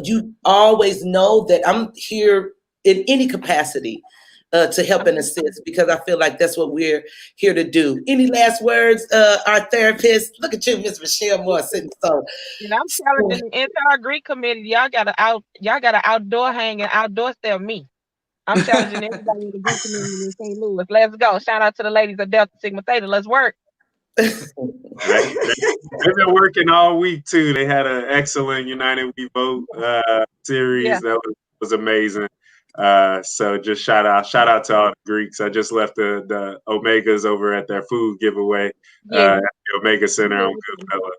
A: you always know that I'm here in any capacity to help and assist because I feel like that's what we're here to do. Any last words, our therapist? Look at you, Miss Michelle Moore, sitting
D: And I'm
A: so.
D: challenging the entire Greek community. Y'all got to outdoor hang and outdoor sell me. I'm challenging everybody in the Greek community in St. Louis. Let's go. Shout out to the ladies of Delta Sigma Theta. Let's work.
E: they've been working all week too. They had an excellent United We Vote
D: Yeah.
E: series that was amazing. So just shout out to all the Greeks. I just left the Omegas over at their food giveaway
D: Yeah.
E: at the Omega Center on Goodfella.
D: Yeah,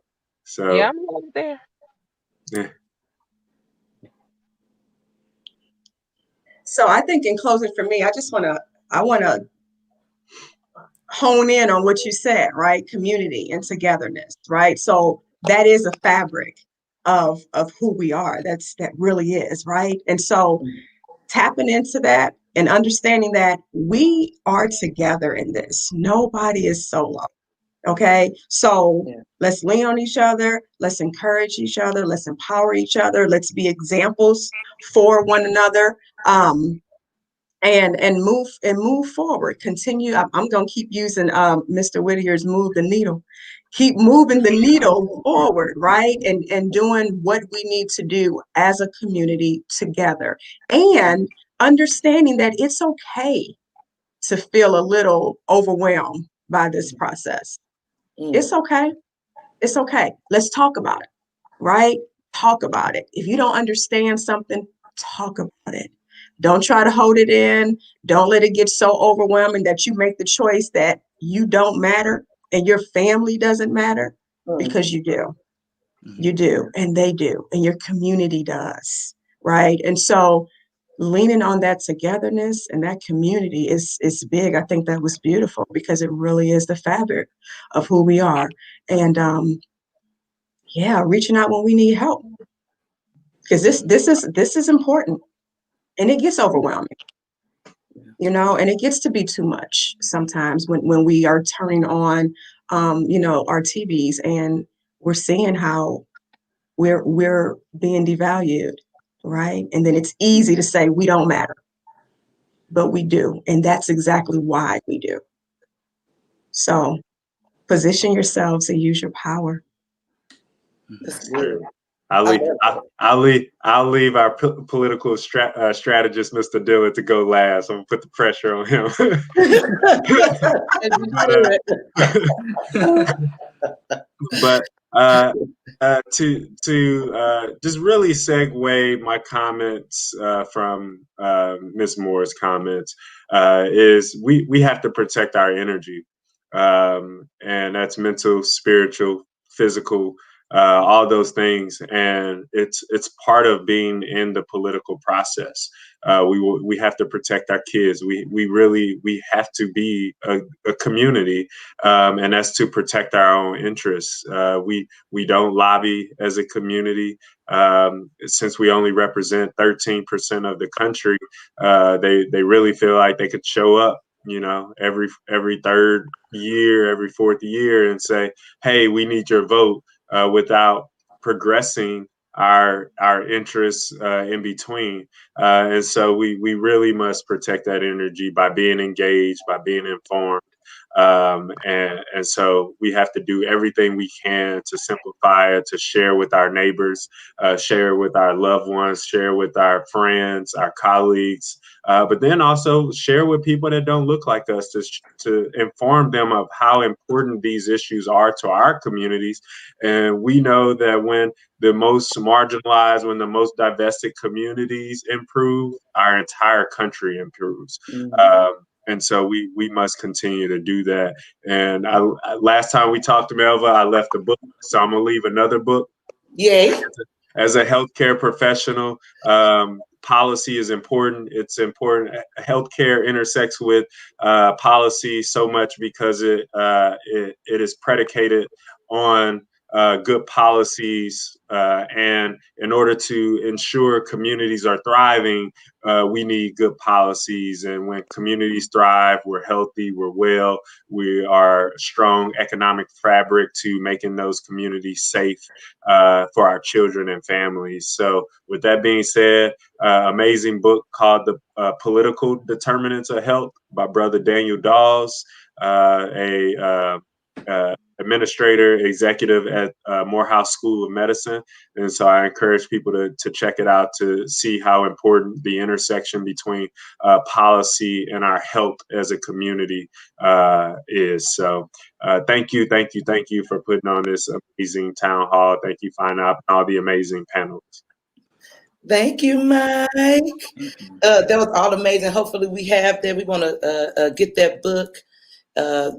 E: So
D: I'm over there.
E: yeah.
C: So I think in closing for me, I want to hone in on what you said, right? Community and togetherness, right? So that is a fabric of who we are. That really is, right? And so tapping into that and understanding that we are together in this. Nobody is solo. Okay. So
A: Yeah.
C: let's lean on each other. Let's encourage each other. Let's empower each other. Let's be examples for one another. And move forward. Continue. I'm going to keep using Mr. Whittier's move the needle. Keep moving the needle forward, right? And doing what we need to do as a community together, and understanding that it's okay to feel a little overwhelmed by this process.
A: Mm.
C: It's okay. It's okay. Let's talk about it, right? Talk about it. If you don't understand something, talk about it. Don't try to hold it in. Don't let it get so overwhelming that you make the choice that you don't matter and your family doesn't matter,
A: Mm.
C: because you do. You do, and they do, and your community does, right? And so leaning on that togetherness and that community is big. I think that was beautiful because it really is the fabric of who we are. And yeah, reaching out when we need help, because this is important, and it gets overwhelming, and it gets to be too much sometimes when we are turning on our TVs and we're seeing how we're being devalued, right? And then it's easy to say we don't matter, but we do, and that's exactly why we do. So position yourselves and use your power.
A: That's
E: That's
A: good.
E: good. I'll
A: I
E: leave,
A: love
E: I, I'll leave our political strategist, Mr. Dillard, to go last. I'm gonna put the pressure on him.
A: it. As you should.
E: but uh, to just really segue my comments from Ms. Moore's comments is we have to protect our energy, and that's mental, spiritual, physical, all those things, and it's part of being in the political process. We have to protect our kids. We have to be a community, and that's to protect our own interests. We don't lobby as a community, since we only represent 13% of the country. They really feel like they could show up every third year, every fourth year, and say, hey, we need your vote, without progressing our interests in between. And so we really must protect that energy by being engaged, by being informed. And so we have to do everything we can to simplify it, to share with our neighbors, share with our loved ones, share with our friends, our colleagues, but then also share with people that don't look like us, to inform them of how important these issues are to our communities. And we know that when the most marginalized, when the most divested communities improve, our entire country improves. And so we must continue to do that. And last time we talked to Melva, I left a book, so I'm gonna leave another book.
A: Yay.
E: As a healthcare professional, policy is important. It's important. Healthcare intersects with policy so much because it is predicated on good policies. And in order to ensure communities are thriving, we need good policies. And when communities thrive, we're healthy, we're well, we are a strong economic fabric to making those communities safe for our children and families. So, with that being said, amazing book called The Political Determinants of Health by Brother Daniel Dawes, a administrator, executive at Morehouse School of Medicine. And so I encourage people to check it out, to see how important the intersection between policy and our health as a community is. So thank you for putting on this amazing town hall. Thank you, FinOp, and all the amazing panelists.
A: Thank you, Mike. That was all amazing. Hopefully we have that. We want to get that book.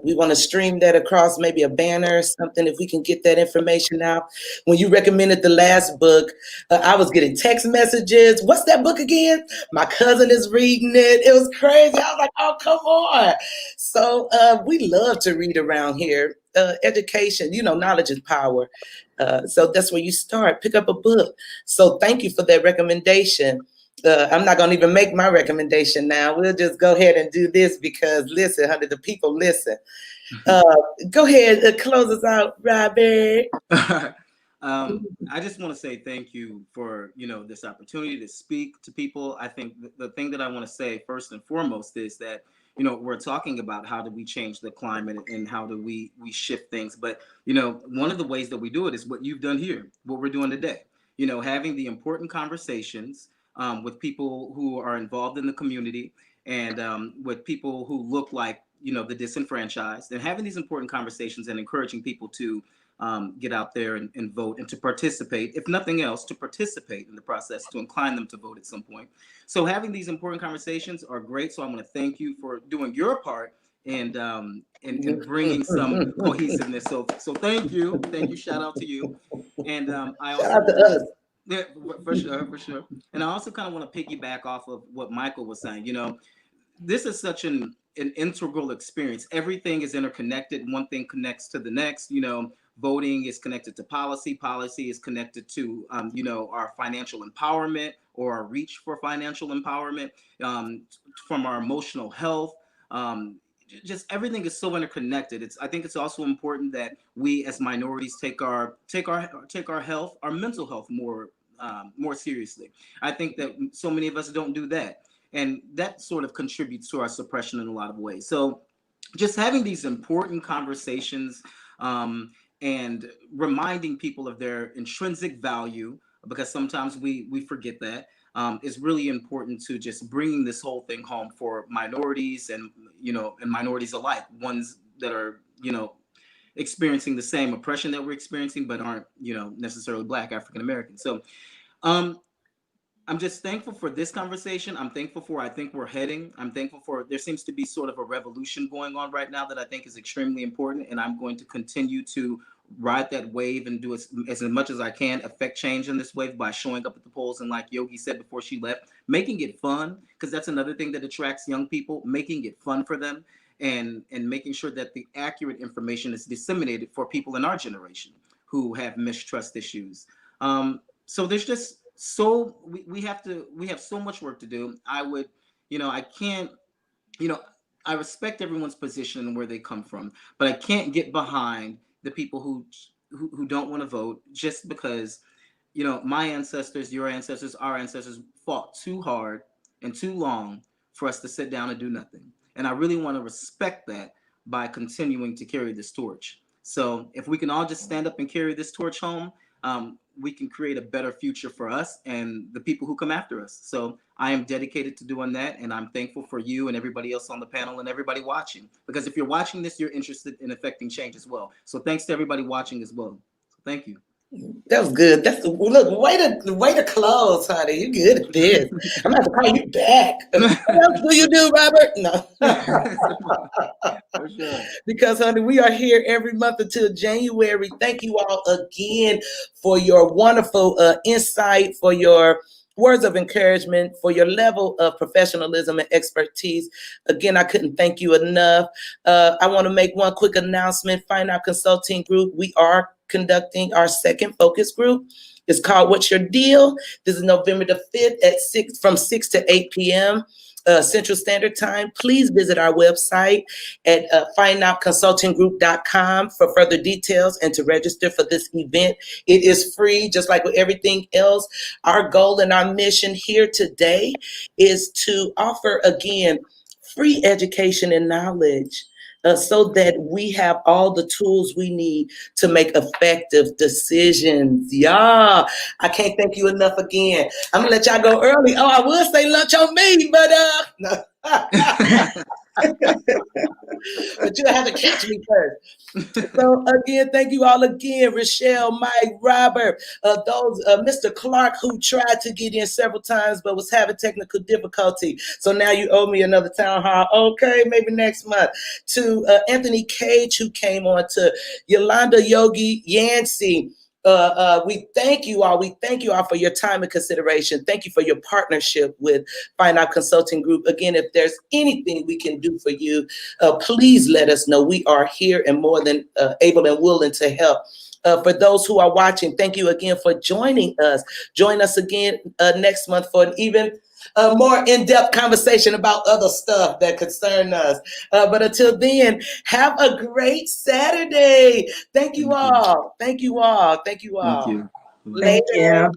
A: We want to stream that across maybe a banner or something if we can get that information out. When you recommended the last book, I was getting text messages. What's that book again? My cousin is reading it. It was crazy. I was like, oh, come on. So we love to read around here. Education, knowledge is power. So that's where you start. Pick up a book. So thank you for that recommendation. I'm not going to even make my recommendation now. We'll just go ahead and do this because, listen, honey, the people listen. Go ahead, close us out, Robert.
F: I just want to say thank you for, this opportunity to speak to people. I think the thing that I want to say first and foremost is that, we're talking about how do we change the climate and how do we shift things. But, one of the ways that we do it is what you've done here, what we're doing today, having the important conversations with people who are involved in the community and with people who look like, the disenfranchised, and having these important conversations and encouraging people to get out there and vote and to participate, if nothing else, to participate in the process, to incline them to vote at some point. So having these important conversations are great. So I want to thank you for doing your part and bringing some cohesiveness. So thank you. Shout out to you. And I also
A: Shout out to us.
F: yeah, for sure. And I also kind of want to piggyback off of what Michael was saying. This is such an integral experience. Everything is interconnected. One thing connects to the next. Voting is connected to policy. Policy is connected to, our financial empowerment or our reach for financial empowerment, from our emotional health. Just everything is so interconnected. I think it's also important that we as minorities take our health, our mental health more seriously. I think that so many of us don't do that. And that sort of contributes to our suppression in a lot of ways. So just having these important conversations and reminding people of their intrinsic value, because sometimes we forget that, is really important to just bringing this whole thing home for minorities and minorities alike, ones that are, experiencing the same oppression that we're experiencing, but aren't, necessarily Black, African American. So I'm just thankful for this conversation. I'm thankful for, I think we're heading. I'm thankful for, there seems to be sort of a revolution going on right now that I think is extremely important. And I'm going to continue to ride that wave and do as much as I can, affect change in this wave by showing up at the polls. And like Yogi said before she left, making it fun, because that's another thing that attracts young people, making it fun for them and making sure that the accurate information is disseminated for people in our generation who have mistrust issues. So there's just, we have so much work to do. I would, I can't, I respect everyone's position and where they come from, but I can't get behind the people who don't want to vote just because, you know, my ancestors, your ancestors, our ancestors fought too hard and too long for us to sit down and do nothing. And I really want to respect that by continuing to carry this torch. So if we can all just stand up and carry this torch home, we can create a better future for us and the people who come after us. So I am dedicated to doing that, and I'm thankful for you and everybody else on the panel and everybody watching. Because if you're watching this, you're interested in affecting change as well. So thanks to everybody watching as well. So thank you.
A: That was good. That's look, way to close, honey. You good at this. I'm gonna have to call you back. What else do you do, Robert? No.
F: For sure.
A: Because, honey, we are here every month until January. Thank you all again for your wonderful insight, for your words of encouragement, for your level of professionalism and expertise. Again, I couldn't thank you enough. I want to make one quick announcement. FinOp Consulting Group, we are conducting our second focus group. It's called What's Your Deal? This is November the 5th from 6 to 8 p.m. Central Standard Time. Please visit our website at finopconsultinggroup.com for further details and to register for this event. It is free, just like with everything else. Our goal and our mission here today is to offer, again, free education and knowledge so that we have all the tools we need to make effective decisions. Yeah, I can't thank you enough again. I'm gonna let y'all go early. Oh, I would say lunch on me, but no. But you'll have to catch me first. So again, thank you all again, Rochelle, Mike, Robert, Mr. Clark, who tried to get in several times but was having technical difficulty. So now you owe me another town hall. Okay, maybe next month. To Anthony Cage, who came on, to Yolanda Yogi Yancey. We thank you all. We thank you all for your time and consideration. Thank you for your partnership with FinOp Consulting Group. Again, if there's anything we can do for you, please let us know. We are here and more than able and willing to help. For those who are watching, thank you again for joining us. Join us again next month for an even more in-depth conversation about other stuff that concern us. But until then, have a great Saturday. Thank you all. Thank you all. Thank you all.
F: Thank you.
A: Later.
C: Thank you.